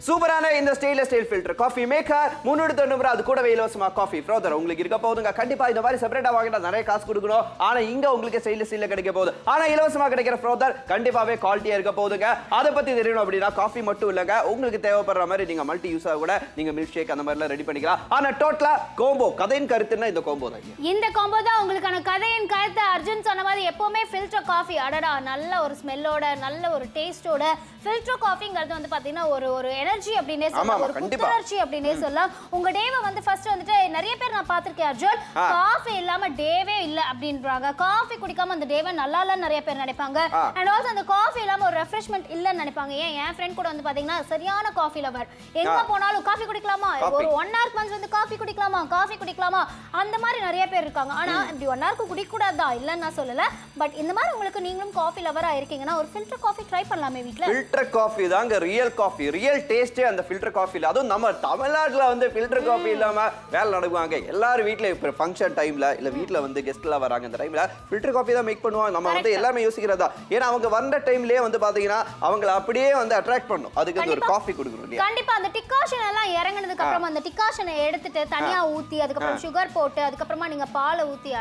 சூப்பரான இந்த stainless steel filter coffee maker 390 அது கூடவே இலவசமா காஃபி ஃப்ரோதர் உங்களுக்கு இருக்க போகுதுங்க. கண்டிப்பா இந்த மாதிரி செப்பரேட்டா வாங்கிட்டா நிறைய காசு கொடுக்கணும். ஆனா இங்க உங்களுக்கு ஸ்டெயின்லெஸ் ஸ்டீல்ல கிடைக்க போகுது. ஆனா இலவசமா கிடைக்கிற ஃப்ரோதர் கண்டிப்பாவே குவாலிட்டியா இருக்க போகுதுங்க. அதை பத்தி தெரியணும் அப்படின்னா காஃபி மட்டும் இல்லங்க, உங்களுக்கு தேவைப்படுற மாதிரி நீங்க மல்டி யூஸா கூட நீங்க மில்க் ஷேக் அந்த மாதிரிலாம் ரெடி பண்ணிக்கலாம். ஆனா டோட்டலா கோம்போ கதையின் கருத்துன்னா இந்த கோம்போ தான். இந்த கோம்போ தான் உங்களுக்கான கதையின் கருத்து. அர்ஜுன் சொன்ன மாதிரி எப்பவுமே ஃபில்டர் காஃபி அடடா நல்ல ஒரு ஸ்மெல்லோட நல்ல ஒரு டேஸ்டோட ஃபில்டர் காஃபிங்கிறது வந்து பாத்தீங்கன்னா ஒரு எனர்ஜி அப்படினே சொல்லலாம், ஒரு புத்துணர்ச்சி அப்படினே சொல்லலாம். உங்க டேவை வந்து ஃபர்ஸ்ட் வந்துட்டு நிறைய பேர் நான் பார்த்திருக்கேன் அர்ஜுன், காஃபி இல்லாம டேவே இல்ல அப்படின்றாங்க. காஃபி குடிக்காம அந்த டேவை நல்லா இல்லன்னு நிறைய பேர் நினைப்பாங்க. அண்ட் ஆல்சோ அந்த காஃபி இல்லாம ஒரு ரெஃப்ரெஷ்மென்ட் இல்லன்னு நினைப்பாங்க. என் ஃப்ரெண்ட் கூட வந்து பாத்தீங்கன்னா சரியான காஃபி லவர், எங்க போனாலும் காஃபி குடிக்கலாமா, ஒரு 1 hour once வந்து காஃபி குடிக்கலாமா அந்த மாதிரி நிறைய பேர் இருக்காங்க. ஆனா இப்படி 1 hour குடிக்க கூடாதா இல்லன்னு நான் சொல்லல. பட் இந்த மாதிரி உங்களுக்கு நீங்களும் காஃபி லவரா இருக்கீங்கன்னா ஒரு ஃபில்டர் காஃபி ட்ரை பண்ணலாமே வீட்ல. ஃபில்டர் காஃபி தாங்க ரியல் காஃபி, ரியல் டேஸ்டே அந்த ஃபில்டர் காஃபில. அதுவும் நம்ம தமிழ்நாட்டுல வந்து ஃபில்டர் காஃபி இல்லாம வேலை நடக்குவாங்க. எல்லாரும் வீட்ல இப்ப ஃபங்க்ஷன் டைம்ல இல்ல வீட்ல வந்து கெஸ்ட் எல்லாம் வராங்க, அந்த டைம்ல ஃபில்டர் காஃபி தான் மேக் பண்ணுவாங்க. நம்ம வந்து எல்லாமே யோசிக்கிறதா, ஏன்னா அவங்க வந்த டைம்லயே வந்து பாத்தீங்கன்னா அவங்களை அப்படியே வந்து அட்ராக்ட் பண்ணும். அதுக்கு ஒரு காஃபி கொடுக்கணும் இல்லையா? கண்டிப்பா அந்த டிகாஷன் எல்லாம் இறங்குனதுக்கு அப்புறம் அந்த டிகாஷனை எடுத்துட்டு தனியா ஊத்தி அதுக்கு அப்புறம் சுகர் போட்டு அதுக்கு அப்புறமா நீங்க பாலை ஊத்தி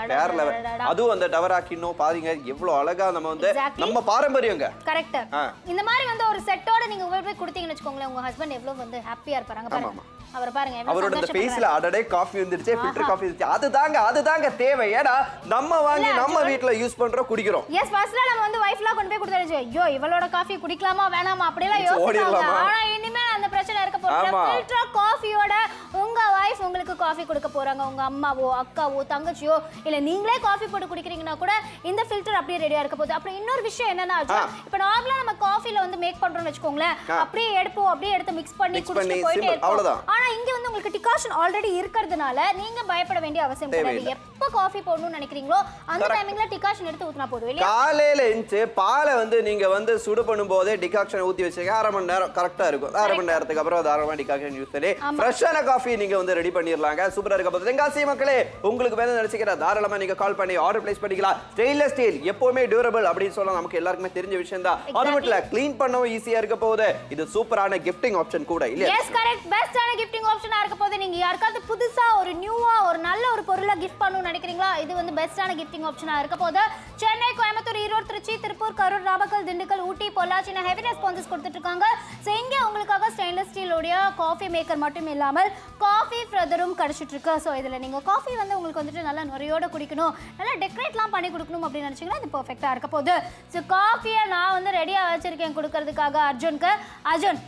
அதுவும் அந்த டவராக்கினோ பாருங்க எவ்வளவு அழகா நம்ம வந்து நம்ம பாரம்பரியங்க. கரெக்ட். இந்த மாதிரி வந்து ஒரு செட்டோட நீங்க போய் கொடுத்தீங்கன்னு வெச்சுக்கோங்களேன், உங்க ஹஸ்பண்ட் எவ்வளவு வந்து ஹாப்பியா இருப்பாங்க பாருங்க. அவர் பாருங்க அவரோட அந்த ஃபேஸ்ல அடடே காஃபி வந்துருச்சு, ஃபில்டர் காஃபி வந்துருச்சு. அதுதாங்க தேவை. ஏன்னா நம்ம வாங்கி நம்ம வீட்ல யூஸ் பண்றோம், குடிக்கிறோம். எஸ் ஃபர்ஸ்ட்ல நம்ம வந்து வைஃப்லாம் கொண்டு போய் கொடுத்தாச்சு, ஐயோ இவளோட காஃபி குடிக்கலாமா வேணாமா அப்படிலாம் யோசிச்சாங்க. ஆனா இனிமே அந்த பிரச்சனை இருக்க போறது. ஃபில்டர் காஃபியோட உங்க வைஃப் உங்களுக்கு காஃபி கொடுக்க போறாங்க. உங்க அம்மாவோ அக்காவோ தங்கச்சியோ இல்ல நீங்களே காஃபி போட்டு குடிக்கிறீங்கன்னா கூட இந்த ஃபில்டர் அப்படியே ரெடியா இருக்க போகுது. அப்புறம் இன்னொரு விஷயம் என்னன்னா, இப்போ நார்மலா நம்ம காஃபில வந்து மேக் பண்றோம்னு வெச்சுக்கோங்களேன், அப்படியே எடுப்போம் அப்படியே எடுத்து மிக்ஸ் பண்ணி குடிச்சிட்டு போயிட்டே இருப்போம். ஆனா இங்க வந்து உங்களுக்கு டிகாஷன் ஆல்ரெடி இருக்கிறதுனால நீங்க பயப்பட வேண்டிய அவசியம் கிடையாது. எப்ப காஃபி போடணும்னு நினைக்கிறீங்களோ அந்த டைமிங்ல டிகாஷன் எடுத்து ஊத்துனா போதும் இல்லையா? காலையில எந்திச்சு பாலை வந்து நீங்க வந்து சுடு பண்ணும்போதே டிகாஷன் ஊத்தி வச்சீங்க, 1/2 மணி நேரம் கரெக்டா இருக்கும். 1/2 மணி நேரத்துக்கு அப்புறம் தாராளமா டிகாஷன் யூஸ் பண்ணி ஃப்ரெஷ்ஷான காஃபி நீங்க வந்து ரெடி பண்ணிரலாங்க. சூப்பரா இருக்க போகுது. தென்காசி மக்களே, உங்களுக்கு வேணும் நினைச்சீங்க தாராளமா நீங்க கால் பண்ணி ஆர்டர் பிளேஸ் பண்ணிக்கலாம். ஸ்டெயின்லெஸ் ஸ்டீல் எப்பவுமே டியூரபிள் அப்படின்னு சொல்லலாம், நமக்கு எல்லாருக்குமே தெரிஞ்ச விஷயம் தான். அது மட்டும் இல்ல க்ளீன் பண்ணவும் ஈஸியா இருக்க போகுது. இது சூப்பரான கிஃப்டிங் ஆப்ஷன் கூட இல்லையா? எஸ் கரெக்ட், பெஸ்டான கிஃப்டிங் ஆப்ஷனா இருக்க போகுது. நீங்க யாருக்காவது புதுசா ஒரு நியூவா ஒரு நல்ல ஒரு பொருளை கிஃப்ட் பண்ணணும்னு நினைக்கிறீங்களா, இது வந்து பெஸ்டான கிஃப்டிங் ஆப்ஷனா இருக்க போகுது. சென்னை, கோயம்புத்தூர், ஈரோடு, திருச்சி, திருப்பூர், கரூர், நாமக்கல், திண்டுக்கல், ஊட்டி, பொள்ளாச்சி ஹெவி ரெஸ்பான்சஸ் கொடுத்துட்டு இருக்காங்க. சோ இங்க உங்களுக்காக ஸ்டெயின்லெஸ் ஸ்டீல் உடைய காஃபி மேக்கர் மட்டும் இல்லாமல் காஃபி ஃப்ரதரும் கிடைச்சிட்டு இருக்கு. சோ இதுல நீங்க காஃபி வந்து உங்களுக்கு வந்துட்டு நல்லா நுரையோட குடிக்கணும், நல்லா டெக்கரேட்லாம் பண்ணி கொடுக்கணும் அப்படின்னு நினைச்சீங்கன்னா இது பெர்ஃபெக்ட்டா இருக்க போகுது. சோ காஃபியை நான் வந்து ரெடியா வச்சிருக்கேன் கொடுக்கறதுக்காக அர்ஜுனுக்கு. அர்ஜுன்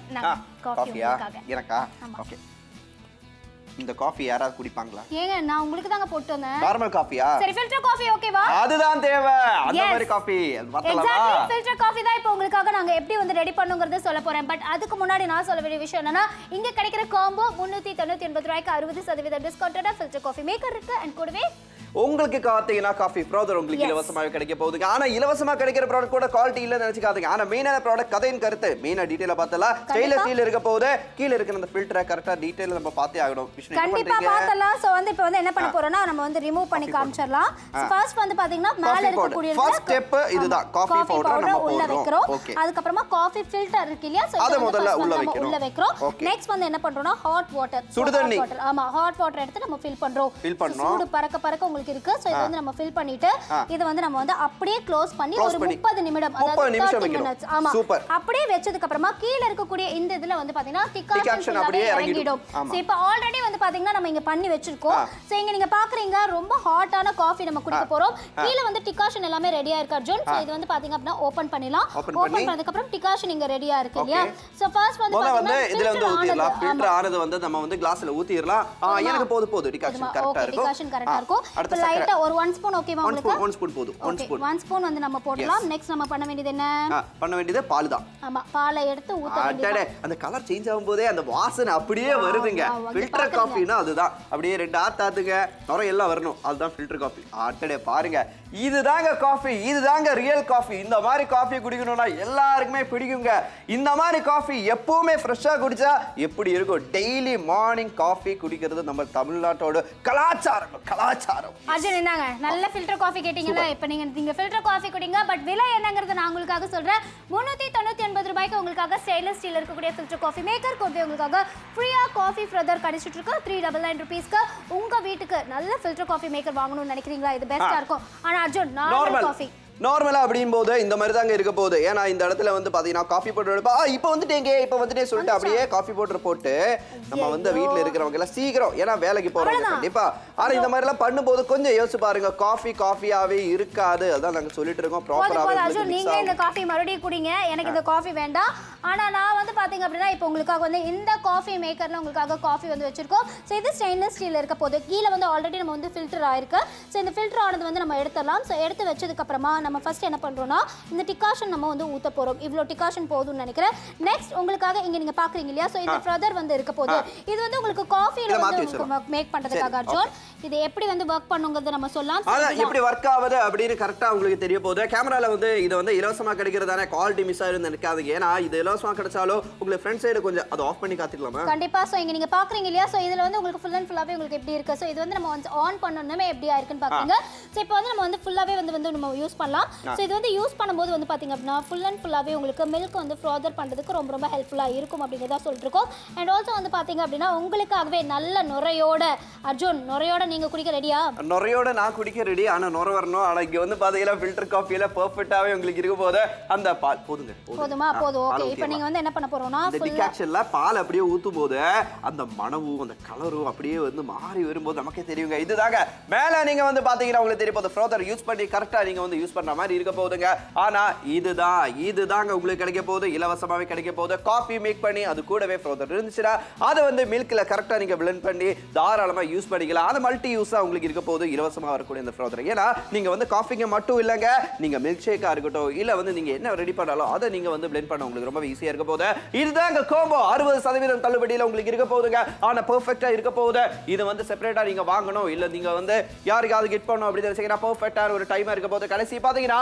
காஃபியா எனக்கா? ஓகே, இந்த காஃபி யாராவது குடிப்பாங்களா? ஏங்க நான் உங்களுக்கு தாங்க போட்டு வந்தேன். நார்மல் காஃபியா? சரி ஃபில்டர் காஃபி ஓகேவா? அதுதான் தேவை. அந்த மாதிரி காஃபி வரலாமா? எக்ஸாக்ட்லி ஃபில்டர் காஃபி தான் இப்போ உங்களுக்காக நாங்க எப்படி வந்து ரெடி பண்ணுங்கறத சொல்ல போறேன். பட் அதுக்கு முன்னாடி நான் சொல்ல வேண்டிய விஷயம் என்னன்னா, இங்க கிடைக்கிற காம்போ 399 ரூபாய்க்கு 60% டிஸ்கவுண்டட் ஃபில்டர் காஃபி மேக்கர் இருக்கு. அண்ட் கூடவே உங்களுக்கு காத்தீங்கன்னா காஃபி ஃப்ரோதர் உங்களுக்கு இலவசமாக கிடைக்க போகுதுங்க. ஆனா இலவசமா கிடைக்கிற ப்ராடக்ட் கூட குவாலிட்டி இல்லன்னு நினைச்சுக்காதீங்க. ஆனா மெயினான ப்ராடக்ட் கதையின் கருத்து மெயினா டீடைலா பார்த்தலாம். ஸ்டெயின்லெஸ் ஸ்டீல் இருக்க போகுது. கீழ இருக்கிற அந்த ஃபில்டரை கரெக்ட்டா டீடைலா நம்ம பார்த்தே ஆகணும். கண்டிப்பா பார்த்தலாம். சோ வந்து இப்போ வந்து என்ன பண்ண போறோம்னா, நம்ம வந்து ரிமூவ் பண்ணி காமிச்சறலாம். ஃபர்ஸ்ட் வந்து பாத்தீங்கன்னா மேல இருக்க கூடிய ஃபர்ஸ்ட் ஸ்டெப் இதுதான். காஃபி பவுடர் நம்ம உள்ள வைக்கிறோம். அதுக்கு அப்புறமா காஃபி ஃபில்டர் இருக்கு இல்லையா? சோ அத முதல்ல உள்ள வைக்கிறோம். நெக்ஸ்ட் வந்து என்ன பண்றோம்னா ஹாட் வாட்டர், சுடு தண்ணி. ஆமா ஹாட் வாட்டர் எடுத்து நம்ம ஃபில் பண்றோம். சூடு பறக்க உங்களுக்கு இருக்கு. சோ இது வந்து நம்ம ஃபில் பண்ணிட்டு இது வந்து நம்ம வந்து அப்படியே க்ளோஸ் பண்ணி ஒரு 30 நிமிடம், அதாவது 30 minutes. ஆமா, அப்படியே வெச்சதுக்கு அப்புறமா கீழ இருக்க கூடிய இந்த இதுல வந்து பாத்தீங்கன்னா டிகாஷன் அப்படியே இறங்கிடும். சோ இப்போ ஆல்ரெடி வந்து பாத்தீங்கன்னா நம்ம இங்க பண்ணி வெச்சிருக்கோம். சோ இங்க நீங்க பாக்குறீங்க ரொம்ப ஹாட்டான காஃபி நம்ம குடிக்க போறோம். கீழ வந்து டிகாஷன் எல்லாமே ரெடியா இருக்கு அர்ஜுன். சோ இது வந்து பாத்தீங்க அப்படினா ஓபன் பண்ணிடலாம். ஓபன் பண்ணதுக்கு அப்புறம் டிகாஷன் இங்க ரெடியா இருக்கு இல்லையா? சோ ஃபர்ஸ்ட் வந்து பாத்தீங்கன்னா இதுல வந்து ஊத்திரலாம். ஃபில்டர் ஆனது வந்து நம்ம வந்து கிளாஸ்ல ஊத்திரலாம். எனக்கு போது டிகாஷன் கரெக்ட்டா இருக்கும். டிகாஷன் கரெக்ட்டா இருக்கும். இப்போ லைட்டா ஒரு 1 ஸ்பூன் ஓகேவா உங்களுக்கு? 1 ஸ்பூன் போதும். 1 ஸ்பூன் வந்து நம்ம போடலாம். நெக்ஸ்ட் நம்ம பண்ண வேண்டியது என்ன? பண்ண வேண்டியது பால் தான். ஆமா, பாலை எடுத்து ஊத்த வேண்டியது. அந்த கலர் சேஞ்ச் ஆகும்போதே அந்த வாசனை அப்படியே வருதுங்க. ஃபில்டர் காஃபினா அதுதான். அப்படியே 2 ஆத்தாத்துங்க நுரை எல்லாம் வரணும். அதுதான் ஃபில்டர் காஃபி. பாருங்க இதுதாங்க காஃபி, இதுதாங்க ரியல் காஃபி. இந்த மாதிரி காஃபி குடிக்கணும்னா எல்லாருக்குமே பிடிக்குங்க. இந்த மாதிரி காஃபி எப்பவுமே ஃப்ரெஷ்ஷா குடிச்சா எப்படி இருக்கும்? டெய்லி மார்னிங் காஃபி குடிக்கிறது நம்ம தமிழ்நாட்டோட கலாச்சாரம். அர்ஜுன் என்னங்க நல்ல ஃபில்டர் காஃபி கேட்டீங்களா? இப்போ நீங்க ஃபில்டர் காஃபி குடிங்க. பட் விலை என்னங்கிறது நான் உங்களுக்காக சொல்றேன். 399 ரூபாய்க்கு உங்களுக்காக ஸ்டெயின்லெஸ் ஸ்டீல் இருக்கக்கூடிய ஃபில்டர் காஃபி மேக்கர் கூடவே உங்களுக்காக ஃப்ரீயா காஃபி ஃப்ரதர் கிடைச்சிட்டு இருக்கு. 399 ரூபீஸ்க்கு உங்க வீட்டுக்கு நல்ல ஃபில்டர் காஃபி மேக்கர் வாங்கணும்னு நினைக்கிறீங்களா? இது பெஸ்டா இருக்கும். ஆனா அர்ஜுன் நார்மல் காஃபி நார்மலா அப்படின் போது இந்த மாதிரி தாங்க இருக்க போகுது. ஏன்னா இந்த இடத்துல வந்து பாத்தீங்கன்னா காஃபி பவுடர் இப்போ வந்துட்டே சொல்லிட்டு அப்படியே காஃபி பவுடர் போட்டு நம்ம வந்து வீட்டுல இருக்கிறவங்க எல்லாம் சீக்கிரம் ஏன்னா வேலைக்கு போறவங்க கண்டிப்பா. ஆனா இந்த மாதிரி எல்லாம் பண்ணும்போது கொஞ்சம் யோசிச்சு பாருங்க, காஃபியாவே இருக்காது. அதான் நாங்க சொல்லிட்டு இருக்கோம் ப்ராப்பராவே. நீங்க இந்த காஃபி மறுபடியும் குடிங்க, எனக்கு இந்த காஃபி வேண்டாம். ஆனா நான் வந்து பாத்தீங்க அப்படின்னா இப்போ உங்களுக்காக வந்து இந்த காஃபி மேக்கர்ல உங்களுக்காக காஃபி வந்து வச்சிருக்கோம். ஸோ இது ஸ்டெயின்லெஸ் ஸ்டீல் இருக்க போது கீழே வந்து ஆல்ரெடி நம்ம வந்து ஃபில்டர் ஆயிருக்கு. ஸோ இந்த ஃபில்டர் ஆனது வந்து நம்ம எடுத்துடலாம். ஸோ எடுத்து வச்சதுக்கு அப்புறமா நம்ம ஃபர்ஸ்ட் என்ன பண்றோம்னா இந்த டிகாஷன் நம்ம வந்து ஊத்த போறோம். இவ்வளோ டிகாஷன் போதும்னு நினைக்கிறேன். நெக்ஸ்ட் உங்களுக்காக இங்க நீங்க பாக்குறீங்க இல்லையா? ஸோ இந்த ஃப்ரதர் வந்து இருக்க போது இது வந்து உங்களுக்கு காஃபில வந்து மேக் பண்றதுக்காக அர்ஜுன் இது எப்படி வந்து வர்க் பண்ணுங்கிறது நம்ம சொல்லலாம். அதான் எப்படி வர்க் ஆகுது அப்படின்னு கரெக்டா உங்களுக்கு தெரிய போகுது. கேமரால வந்து இது வந்து இலவசமா கிடைக்கிறதானே, குவாலிட்டி மிஸ் ஆயிருந்து நினைக்காதீங்க. ஏன்னா இது இலவசமா கிடைச்சாலும் உங்களுக்கு ஃப்ரண்ட் சைடு கொஞ்சம் அதை ஆஃப் பண்ணி காத்திக்கலாமா? கண்டிப்பா. ஸோ இங்க நீங்க பாக்குறீங்க இல்லையா? ஸோ இதுல வந்து உங்களுக்கு ஃபுல் அண்ட் ஃபுல்லாவே உங்களுக்கு எப்படி இருக்கு? ஸோ இது வந்து நம்ம வந்து ஆன் பண்ணணுமே எப்படி ஆயிருக்குன்னு பாக்குறீங்க. ஸோ இப்போ வந்து நம்ம வந்து ஃபுல்லாவே வந்து நம்ம யூஸ் பண்ணலாம். ஸோ இது வந்து யூஸ் பண்ணும்போது வந்து பாத்தீங்க அப்படின்னா ஃபுல் அண்ட் ஃபுல்லாவே உங்களுக்கு மில்க் வந்து ஃப்ராதர் பண்றதுக்கு ரொம்ப ஹெல்ப்ஃபுல்லா இருக்கும் அப்படிங்கிறதா சொல்லிட்டு இருக்கோம். அண்ட் ஆல்சோ வந்து பாத்தீங்க அப்படின்னா உங்களுக்காகவே நல்ல நுரையோட அர்ஜுன் நுரையோட நீங்க குடிக்க ரெடியா? நுரையோட நான் குடிக்க ரெடி. ஆனா நுரை வரணும். ஆனா இங்க வந்து பாத்தீங்கன்னா ஃபில்டர் காஃபில பெர்ஃபெக்ட்டாவே உங்களுக்கு இருக்க போது அந்த பால் போதுங்க. போதுமா? போதும். ஓகே. இப்போ நீங்க வந்து என்ன பண்ண போறோம்னா இந்த டிகாக்ஷன்ல பால் அப்படியே ஊத்தும் போது அந்த மணமும் அந்த கலரும் அப்படியே வந்து மாறி வரும்போது நமக்கே தெரியுங்க. இதுதாங்க மேல நீங்க வந்து பாத்தீங்கன்னா உங்களுக்கு தெரிய போகுது ஃப்ரோதர் யூஸ் பண்ணி கரெக்டா நீங்க வந்து யூஸ் பண்ற மாதிரி இருக்க போகுதுங்க. ஆனா இதுதாங்க உங்களுக்கு கிடைக்க போகுது, இலவசமாவே கிடைக்க போகுது. காஃபி மேக் பண்ணி அது கூடவே ஃப்ரோதர் இருந்துச்சுன்னா அதை வந்து மில்க்ல கரெக்டா நீங்க பிளெண்ட் பண்ணி தாராளமா யூஸ் பண்ணிக்கலாம். அது மல்டி யூஸா உங்களுக்கு இருக்க போகுது இலவசமா வரக்கூடிய இந்த ஃப்ரோதர். ஏன்னா நீங்க வந்து காஃபிங்க மட்டும் இல்லங்க, நீங்க மில்க் ஷேக்கா இருக்கட்டும் இல்ல வந்து நீங்க என்ன ரெடி பண்ணாலும் அதை நீங்க வந்து பிளெண்ட் பண்ண உங்களுக்கு ரொம்ப ஈஸியா இருக்க போகுது. இதுதாங்க கோம்போ 60% தள்ளுபடியில உங்களுக்கு இருக்க போகுதுங்க. ஆனா பெர்ஃபெக்ட்டா இருக்க போகுது. இது வந்து செப்பரேட்டா நீங்க வாங்கணும் இல்ல நீங்க வந்து யாருக்காவது கிஃப்ட் பண்ணணும் அப்படி நினைச்சீங்கன்னா பெர்ஃபெக்ட்டான ஒரு டைமா இருக்க போகுது. கடைசி பாத்தீங்கன்னா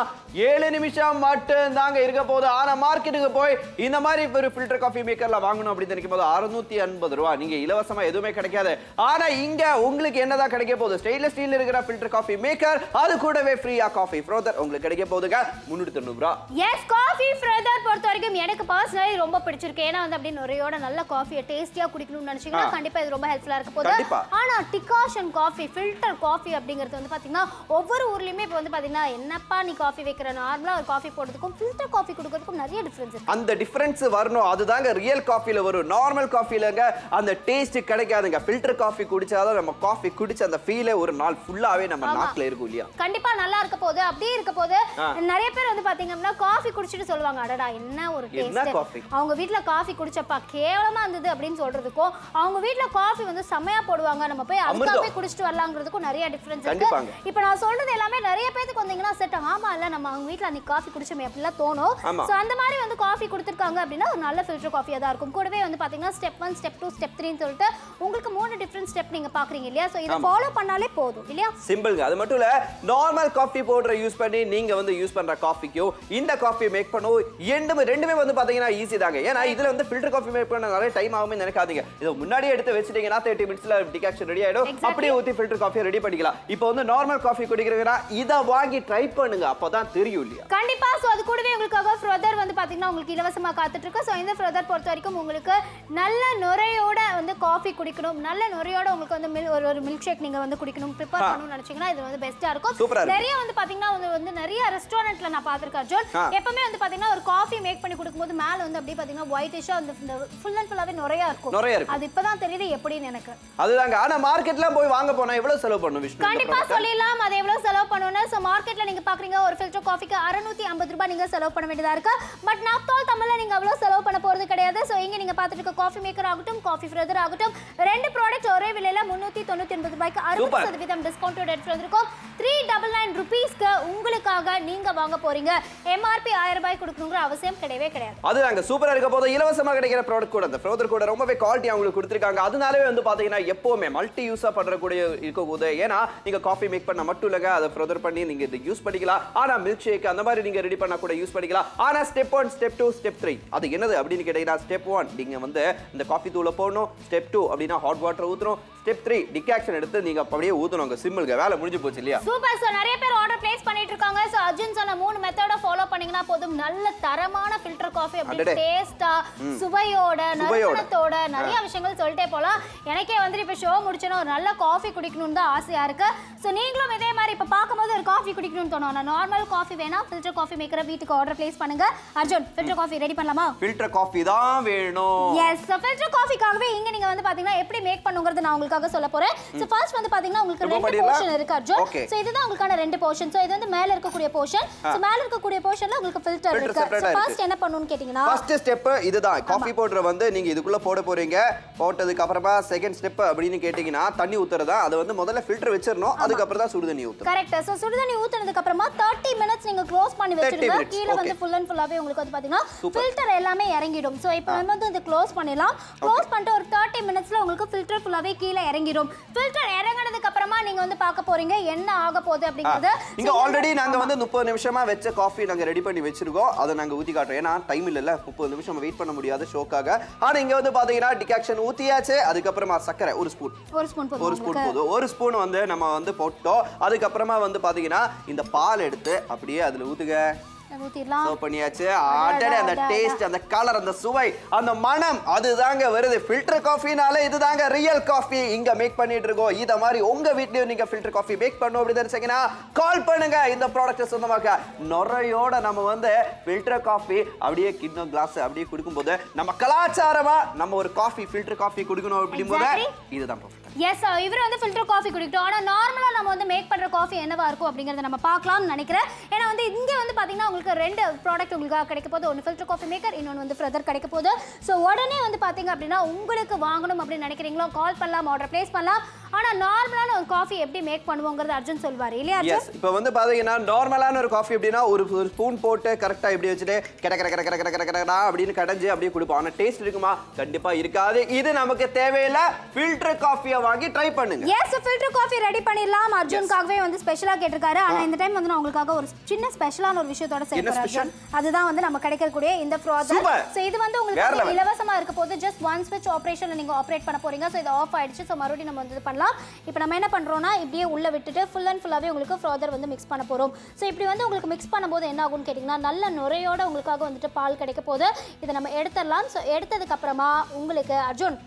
7 நிமிஷம் மட்டும் தாங்க இருக்க போகுது. ஆனா மார்க்கெட்டுக்கு போய் இந்த மாதிரி ஒரு ஃபில்டர் காஃபி மேக்கர்ல வாங்கணும் அப்படி நினைக்கும் போது 650 ரூபாய் நீங்க இலவசமா எதுவுமே கிடைக்காது. ஆனா இங்க உங்களுக்கு என்னதான் கிடைக்க போகுது? ஸ்டெயின்லெஸ் ஸ்டீல் இருக்கிற ஃபில்டர் காஃபி மேக்கர் அது கூடவே ஃப்ரீயா காஃபி ஃப்ரோதர் உங்களுக்கு கிடைக்க போகுதுங்க 390 ரூபாய். எஸ் காஃபி ஃப்ரோதர் பொறுத்த வரைக்கும் எனக்கு பர்சனலி ரொம்ப பிடிச்சிருக்கு. ஏன்னா வந்து அப்படியே நுரையோட நல்ல காஃபியை டேஸ்டியா குடிக்கணும்னு நினைச்சீங்கன்னா கண்டிப்பா இது ரொம்ப ஹெல்ப்ஃபுல்லா இருக்க போகுது. ஆனா டிகாஷன் காஃபி ஃபில்டர் காஃபி அப்படிங்கிறது வந்து பாத்தீங்கன்னா ஒவ்வொரு ஊர்லயுமே இப்போ வந்து பாத்தீங்கன்னா என்னப்பா நீ காஃபி வைக்கிற நார்மலா ஒரு காஃபி போடுறதுக்கும் ஃபில்டர் காஃபி குடிக்கிறதுக்கும் நிறைய டிஃபரன்ஸ் இருக்கு. அந்த டிஃபரன்ஸ் வரணும். அதுதாங்க ரியல் காஃபில வரும். நார்மல் காஃபிலங்க அந்த டேஸ்ட் கிடைக்காதுங்க. ஃபில்டர் காஃபி குடிச்சாதான் நம்ம காஃபி குடிச்ச அந்த ஃபீலே ஒரு நாள் ஃபுல்லாவே நம்ம நாக்குல இருக்கும் இல்லையா? கண்டிப்பா நல்லா இருக்க போகுது. அப்படியே இருக்க போகுது. நிறைய பேர் வந்து பாத்தீங்கன்னா காஃபி குடிச்சிட்டு சொல்லுவாங்க அடடா என்ன ஒரு டேஸ்ட், அவங்க வீட்ல காஃபி குடிச்சப்பா கேவலமா இருந்தது அப்படின்னு சொல்றதுக்கும் அவங்க வீட்ல காஃபி வந்து செமையா போடுவாங்க நம்ம போய் அதுக்காகவே குடிச்சிட்டு வரலாங்கிறதுக்கும் நிறைய டிஃபரன்ஸ் இருக்கு. இப்போ நான் சொல்றது எல்லாமே நிறைய பேருக்கு வந்தீங்கன்னா செட் ஆமா இல்ல நம்ம அவங்க வீட்ல அன்னைக்கு காஃபி குடிச்சோமே அப்படிலாம் தோணும். சோ அந்த மாதிரி வந்து காஃபி கொடுத்துருக்காங்க அப்படின்னா ஒரு நல்ல ஃபில்டர் காஃபியா தான் இருக்கும். கூடவே வந்து பாத்தீங்கன்னா ஸ்டெப் 1 ஸ்டெப் 2 ஸ்டெப் 3 ன்னு சொல்லிட்டு உங்களுக்கு 3 டிஃபரண்ட் ஸ்டெப் நீங்க பாக்குறீங்க இல்லையா? சோ இத ஃபாலோ பண்ணாலே போதும் இல்லையா? சிம்பிள்ங்க. அது மட்டும் இல்ல நார்மல் காஃபி பவுடரை யூஸ் பண்ணி நீங்க வந்து யூஸ் பண்ற காஃபிக்கும் இந்த காஃபி மேக் பண்ணவும் ரெண்டுமே வந்து பாத்தீங்கன்னா ஈஸி தாங்க. ஏன்னா இதுல வந்து ஃபில்டர் காஃபி மேக் பண்ண நிறைய டைம் ஆகும்னு நினைக்காதீங்க. இத முன்னாடியே எடுத்து வச்சிட்டீங்கன்னா 30 மினிட்ஸ்ல டிகாக்ஷன் ரெடி ஆயிடும். அப்படியே ஊத்தி ஃபில்டர் காஃபி ரெடி பண்ணிக்கலாம். இப்போ வந்து நார்மல் காஃபி குடிக்கிறீங்கன்னா இத வாங்கி ட்ரை பண்ணுங்க. அப்பதான் தெரியும் இல்லையா? கண்டிப்பா. சோ அது கூடவே உங்களுக்காக ஃப்ரோதர் வந்து பாத்தீங்கன்னா உங்களுக்கு இலவசமா காத்துட்டு இருக்கு. சோ இந்த ஃப்ரோதர் பொறுத்த வரைக்கும் உங்களுக்கு நல்ல நுரையோட வந்து காஃபி குடிக்கணும், நல்ல நுரையோட உங்களுக்கு வந்து ஒரு மில்க் ஷேக் நீங்க வந்து குடிக்கணும் ப்ரிப்பேர் பண்ணனும்னு நினைச்சீங்கன்னா இது வந்து பெஸ்டா இருக்கும். நிறைய வந்து பாத்தீங்கன்னா வந்து நிறைய ரெஸ்டாரன்ட்ல நான் பாத்திருக்கேன் அர்ஜுன். எப்பவுமே வந்து பாத்தீங்கன்னா ஒரு காஃபி மேக் பண்ணி கொடுக்கும்போது மேல வந்து அப்படியே பாத்தீங்கன்னா ஒயிட்டிஷா அந்த ஃபுல் அண்ட் ஃபுல்லாவே நுரையா இருக்கும். அது இப்பதான் தெரியுது எப்படின்னு எனக்கு. அதுதாங்க. ஆனா மார்க்கெட்ல போய் வாங்க போனா எவ்வளவு செலவு பண்ணணும் விஷ்ணு? கண்டிப்பா சொல்லிடலாம் அது எவ்வளவு செலவு பண்ணனும்னு. சோ மார்க்கெட்ல நீங்க பாக்குறீங்க ஒரு ஃபில்டர் காஃபிக்கு 650 ரூபாய் நீங்க செலவு பண்ண வேண்டியதா இருக்கு. பட் நாப்தோல் தமிழ்ல நீங்க அவ்வளவு செலவு பண்ண போறது கிடையாது. சோ இங்க நீங்க பாத்துட்டு இருக்க காஃபி மேக்கர் ஆகட்டும் காஃபி ஃப்ரோதர் ஆகட்டும் ரெண்டு ப்ராடக்ட் ஒரே ஒரே விலையில 399 ரூபாய்க்கு 60% டிஸ்கவுண்டோட எடுத்து வந்திருக்கோம். 399 ரூபீஸ்க்கு உங்களுக்காக நீங்க வாங்க போறீங்க. எம்ஆர்பி 1000 ரூபாய் கொடுக்கணுங்கிற அவசியம் கிடையவே கிடையாது. அதுதாங்க சூப்பரா இருக்க போது இலவசமா கிடைக்கிற ப்ராடக்ட் கூட அந்த Frother கூட ரொம்பவே குவாலிட்டி உங்களுக்கு கொடுத்திருக்காங்க. அதனாலவே வந்து பாத்தீங்கன்னா எப்பவுமே மல்டி யூஸா பண்றக்கூடிய இருக்க போது ஏன்னா நீங்க காஃபி மேக் பண்ண மட்டும் இல்லங்க அதை Frother பண்ணி நீங்க இதை யூஸ் பண்ணிக்கலாம். ஆனா மில்க் ஷேக் அந்த மாதிரி நீங்க ரெடி பண்ணா கூட யூஸ் பண்ணிக்கலாம். ஆனா ஸ்டெப் 1 ஸ்டெப் 2 ஸ்டெப் 3 அது என்னது அப்படின்னு கேட்டீங்கன்னா ஸ்டெப் 1 நீங்க வந்து இந்த காஃபி தூளை போடணும். ஸ்டெப் 2 அப்படின்னா ஹாட் வாட்டர் ஊத்தணும். ஸ்டெப் 3 டிகாக்ஷன் எடுத்து நீங்க அப்படியே ஊத்தணுங்க. சிம்பிள்ங்க, வேலை முடிஞ்சு போச்சு இல்லையா? Super sir. நிறைய பேர் ஆர்டர் பிளேஸ் பண்ணிட்டு இருக்காங்க. சோ அர்ஜுன் சொன்ன 3 மெத்தட ஃபாலோ பண்ணீங்கன்னா போதும். நல்ல தரமான ஃபில்டர் காஃபி அப்படியே டேஸ்டா சுவையோட நறுமணத்தோட நிறைய விஷயங்கள் சொல்லிட்டே போலாம். எனக்கே வந்து இப்ப ஷோ முடிச்சன ஒரு நல்ல காஃபி குடிக்கணும்னு தான் ஆசையா இருக்கு. சோ நீங்களும் இதே மாதிரி இப்ப பாக்கும்போது ஒரு காஃபி குடிக்கணும்னு தோணும். நார்மல் காஃபி வேணா ஃபில்டர் காஃபி மேக்கரை வீட்டுக்கு ஆர்டர் பிளேஸ் பண்ணுங்க. அர்ஜுன் ஃபில்டர் காஃபி ரெடி பண்ணலாமா? ஃபில்டர் காஃபி தான் வேணும். எஸ், ஃபில்டர் காஃபிக்காகவே இங்க நீங்க வந்து பாத்தீங்கன்னா எப்படி மேக் பண்ணுங்கிறது நான் உங்களுக்காக சொல்ல போறேன். சோ ஃபர்ஸ்ட் வந்து பாத்தீங்கன்னா உங்களுக்கு ரெண்டு போர்ஷன் இருக்கு அர்ஜுன். சோ இதுதான் உங்களுக்கான ரெண்டு போர்ஷன். சோ இது வந்து மேல இருக்கக்கூடிய போர்ஷன். சோ மேல இருக்கக்கூடிய போர்ஷன்ல உங்களுக்கு ஃபில்டர் இருக்கு. சோ ஃபர்ஸ்ட் என்ன பண்ணனும்னு கேட்டிங்கனா ஃபர்ஸ்ட் ஸ்டெப் இதுதான். காஃபி பவுடர் வந்து நீங்க இதுக்குள்ள போட போறீங்க. போட்டதுக்கு அப்புறமா செகண்ட் ஸ்டெப் அப்படினு கேட்டிங்கனா தண்ணி ஊத்துறதா. அது வந்து முதல்ல ஃபில்டர் வெச்சிரணும். அதுக்கு அப்புறம் தான் சுடு தண்ணி ஊத்தணும். கரெக்ட். சோ சுடு தண்ணி ஊத்துனதுக்கு அப்புறமா 30 minutes நீங்க க்ளோஸ் பண்ணி வெச்சிருங்க. கீழ வந்து ஃபுல் அண்ட் ஃபுல்லாவே உங்களுக்கு வந்து பாத்தீங்கன்னா ஃபில்டர் எல்லாமே இறங்கிடும். சோ இப்போ நம்ம வந்து இந்த க்ளோஸ் பண்ணிடலாம். க்ளோஸ் பண்ணிட்டு ஒரு 30 minutesல உங்களுக்கு ஃபில்டர் ஃபுல்லாவே கீழ இறங்கிடும். ஃபில்டர் இறங்கினதுக்கு அப்புறமா நீங்க வந்து பார்க்க போறீங்க என்ன ஆக போகுது அப்படிங்கறது. இங்க ஆல்ரெடி நாங்க வந்து 30 நிமிஷமா வெச்ச காஃபி நாங்க ரெடி பண்ணி வெச்சிருக்கோம். அத நாங்க ஊத்தி காட்டுறோம். ஏனா டைம் இல்லல 30 நிமிஷம் வெயிட் பண்ண முடியாது ஷோக்காக. ஆனா இங்க வந்து பாத்தீங்கன்னா டிகாக்ஷன் ஊத்தியாச்சு. அதுக்கு அப்புறமா சக்கரை ஒரு ஸ்பூன் போதும். ஒரு ஸ்பூன் வந்து நம்ம வந்து போட்டோம். அதுக்கு அப்புறமா வந்து பாத்தீங்கன்னா இந்த பால் எடுத்து அப்படியே அதுல ஊத்துங்க. ஊத்திடலாம். சோ பண்ணியாச்சு. ஆட்டடே அந்த டேஸ்ட், அந்த கலர், அந்த சுவை, அந்த மனம் அதுதாங்க வருது. ஃபில்டர் காஃபினாலே இதுதாங்க ரியல் காஃபி இங்க மேக் பண்ணிட்டு இருக்கோம். இத மாதிரி உங்க வீட்லயும் நீங்க ஃபில்டர் காஃபி மேக் பண்ணனும் அப்படி நினைச்சீங்கன்னா கால் பண்ணுங்க. இந்த ப்ராடக்ட் சொந்தமாக்க நொரையோட நம்ம வந்து ஃபில்டர் காஃபி அப்படியே கிண்ணம் கிளாஸ் அப்படியே குடிக்கும்போது நம்ம கலாச்சாரமா நம்ம ஒரு காஃபி ஃபில்டர் காஃபி குடிக்கணும் அப்படிங்கும்போது இதுதான் பர்ஃபெக்ட். எஸ், இவர் வந்து ஃபில்டர் காஃபி குடிக்கட்டும். ஆனா நார்மலா நம்ம வந்து மேக் பண்ற காஃபி என்னவா இருக்கும் அப்படிங்கறத நம்ம பார்க்கலாம்னு நினைக்கிறேன். ஏன்னா வந்து இங்க வந்து பாத்தீங்கன்னா உங்களுக்கு ரெண்டு ப்ராடக்ட் உங்களுக்கு கிடைக்க போகுது. ஒன்னு ஃபில்டர் காஃபி மேக்கர், இன்னொன்னு வந்து Frother கிடைக்க போகுது. சோ உடனே வந்து பாத்தீங்க அப்படின்னா உங்களுக்கு வாங்கணும் அப்படி நினைக்கிறீங்களோ கால் பண்ணலாம், ஆர்டர் பிளேஸ் பண்ணலாம். ஆனா நார்மலான ஒரு காஃபி எப்படி மேக் பண்ணுவோங்கிறது அர்ஜுன் சொல்வாரு இல்லையா அர்ஜுன்? எஸ், இப்போ வந்து பாத்தீங்கன்னா நார்மலான ஒரு காஃபி அப்படினா ஒரு ஸ்பூன் போட்டு கரெக்ட்டா இப்படி வச்சிட்டு கட அப்படினு கடஞ்சு அப்படியே குடிப்போம். ஆனா டேஸ்ட் இருக்குமா? கண்டிப்பா இருக்காது. இது நமக்கு தேவையில்ல. ஃபில்டர் காஃபியை வாங்கி ட்ரை பண்ணுங்க. எஸ், ஃபில்டர் காஃபி ரெடி பண்ணிடலாம். அர்ஜுன்காகவே வந்து ஸ்பெஷலா கேட்டிருக்காரு. ஆனா இந்த டைம் வந்து நான் உங்களுக்காக ஒரு சின்ன ஸ்பெஷலான ஒரு விஷயத்தோட சேர்க்கிறேன் அர்ஜுன். அதுதான் வந்து நம்ம கிடைக்கக்கூடிய இந்த Frother. சோ இது வந்து உங்களுக்கு இலவசமா இருக்க போது. ஜஸ்ட் ஒன் ஸ்விட்ச் ஆபரேஷன்ல நீங்க ஆபரேட் பண்ண போறீங்க. சோ இது ஆஃப் ஆயிடுச்சு. சோ மறுபடியும் நம்ம வந்து பண்ணலாம். இப்போ நம்ம என்ன பண்றோம்னா இப்படியே உள்ள விட்டுட்டு ஃபுல் அண்ட் ஃபுல்லாவே உங்களுக்கு Frother வந்து மிக்ஸ் பண்ண போறோம். சோ இப்படி வந்து உங்களுக்கு மிக்ஸ் பண்ணும்போது என்ன ஆகும்னு கேட்டிங்கனா நல்ல நுரையோட உங்களுக்காக வந்துட்டு பால் கிடைக்க போகுது. இத நம்ம எடுத்துறலாம். சோ எடுத்ததுக்கு அப்புறமா உங்களுக்கு அர்ஜுன்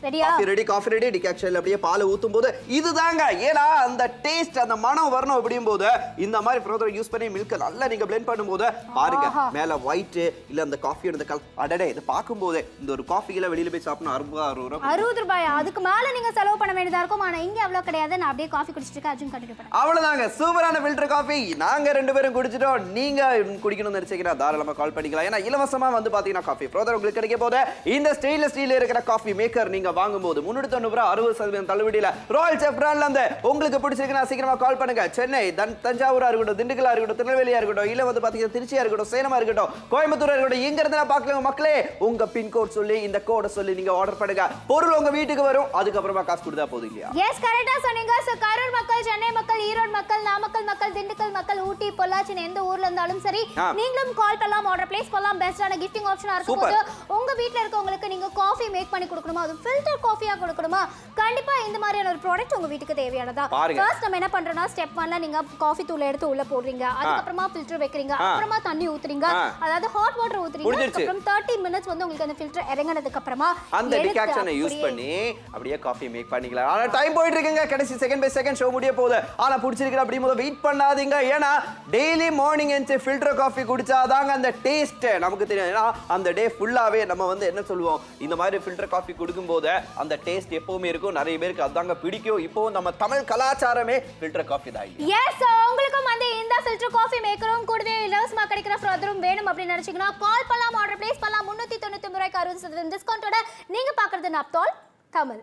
ரெடியா? Coffee ready. டிகாக்ஷன்ல அப்படியே பால் ஊத்தும்போது இதுதாங்க. ஏனா அந்த டேஸ்ட், அந்த மனம் வரணும் அப்படிங்கும்போது இந்த மாதிரி Frother யூஸ் பண்ணி மில்க் நல்லா நீங்க blend பண்ணும்போது பாருங்க மேல ஒயிட் இல்ல அந்த காஃபியோட அந்த கலர் அடடே இது பாக்கும்போது இந்த ஒரு காஃபில வெளியில போய் சாப்பிடணும் 60 ரூபாய். அதுக்கு மேல நீங்க செலவு பண்ண வேண்டியதா இருக்கும். ஆனா இங்க அவ்வளவு கிடையாது. நான் அப்படியே காஃபி குடிச்சிட்டு இருக்கேன். அர்ஜுன் கண்டினியூ பண்ணுங்க. அவ்வளவுதாங்க. சூப்பரான ஃபில்டர் காஃபி நாங்க ரெண்டு பேரும் குடிச்சிட்டோம். நீங்க குடிக்கணும்னு நினைச்சீங்கன்னா தாராளமா கால் பண்ணிக்கலாம். ஏனா இலவசமா வந்து பாத்தீங்கன்னா காஃபி Frother உங்களுக்கு கிடைக்க போகுது. இந்த ஸ்டெயின்லெஸ் ஸ்டீல்ல இருக்கிற காஃபி மேக்கர் நீங்க வாங்கும்போது 390 60% தள்ளுபடியில ராயல் செஃப் பிராண்ட்ல இருந்து உங்களுக்கு பிடிச்சிருக்குன்னா சீக்கிரமா கால் பண்ணுங்க. சென்னை, தஞ்சாவூரா இருக்கட்டும், திண்டுக்கலா இருக்கட்டும், திருநெல்வேலியா இருக்கட்டும், இல்ல வந்து பாத்தீங்கன்னா திருச்சியா இருக்கட்டும், சேலமா இருக்கட்டும், கோயம்புத்தூரா இருக்கட்டும், எங்க இருந்தா பார்க்கலாங்க மக்களே. உங்க பின் கோட் சொல்லி இந்த கோட சொல்லி நீங்க ஆர்டர் பண்ணுங்க. பொருள் உங்க வீட்டுக்கு வரும். அதுக்கு அப்புறமா காசு கொடுத்தா போதும் இல்லையா? எஸ், கரெக்ட்டா சொன்னீங்க. சோ கரூர் மக்கள், சென்னை மக்கள், ஈரோடு மக்கள், நாமக்கல் மக்கள், திண்டுக்கல் மக்கள், ஊட்டி, பொள்ளாச்சி எந்த ஊர்ல இருந்தாலும் சரி நீங்களும் கால் பண்ணலாம், ஆர்டர் பிளேஸ் பண்ணலாம். பெஸ்டான கிஃப்டிங் ஆப்ஷனா இருக்கும்போது உங்க வீட்ல இருக்கவங்களுக்கு நீங்க காஃபி மேக் பண்ணி கொடுக்கணுமா, அது ஃபில்டர் காஃபியா கொடுக்கணுமா, கண்டிப்பா இந்த மாதிரியான ஒரு ப்ராடக்ட் உங்க வீட்டுக்கு தேவையானதா. ஃபர்ஸ்ட் நம்ம என்ன பண்றோம்னா ஸ்டெப் 1ல நீங்க காஃபி தூளை எடுத்து உள்ள போடுறீங்க. அதுக்கு அப்புறமா ஃபில்டர் வைக்கிறீங்க. அப்புறமா தண்ணி ஊத்துறீங்க. அதாவது ஹாட் வாட்டர் ஊத்துறீங்க. அப்புறம் 30 minutes வந்து உங்களுக்கு அந்த ஃபில்டர் இறங்கினதுக்கு அப்புறமா அந்த டிகாக்ஷனை யூஸ் பண்ணி அப்படியே காஃபி மேக் பண்ணிக்கலாம். ஆனா டைம் போயிட்டு இருக்குங்க. கடைசி செகண்ட் பை செகண்ட் ஷோ முடிய போகுது. ஆனா பிடிச்சிருக்கு அப்படிங்கும்போது வெயிட் பண்ணாதீங்க. ஏன்னா டெய்லி மார்னிங் எந்திரிச்சு ஃபில்டர் காஃபி குடிச்சாதாங்க அந்த டேஸ்ட் நமக்கு தெரியும். ஏன்னா அந்த டே ஃபுல்லாவே நம்ம வந்து என்ன சொல்லுவோம், இந்த மாதிரி ஃபில்டர் காஃபி குடிக்கும்போது அந்த டேஸ்ட் எப்பவுமே இருக்கும். நிறைய பேருக்கு அதாங்க பிடிக்கும். இப்போ நம்ம தமிழ் கலாச்சாரமே ஃபில்டர் காஃபி தான். எஸ், உங்களுக்கும் வந்து இந்த ஃபில்டர் காஃபி மேக்கரும் கூடவே இலவசமா கிடைக்கிற Frotherம் வேணும் அப்படி நினைச்சீங்கன்னா கால் பண்ணலாம், ஆர்டர் பிளேஸ் பண்ணலாம். 399 ரூபாய்க்கு 60% டிஸ்கவுண்டோட. நீங்க பார்க்கிறது நாப்தோல் தமிழ்.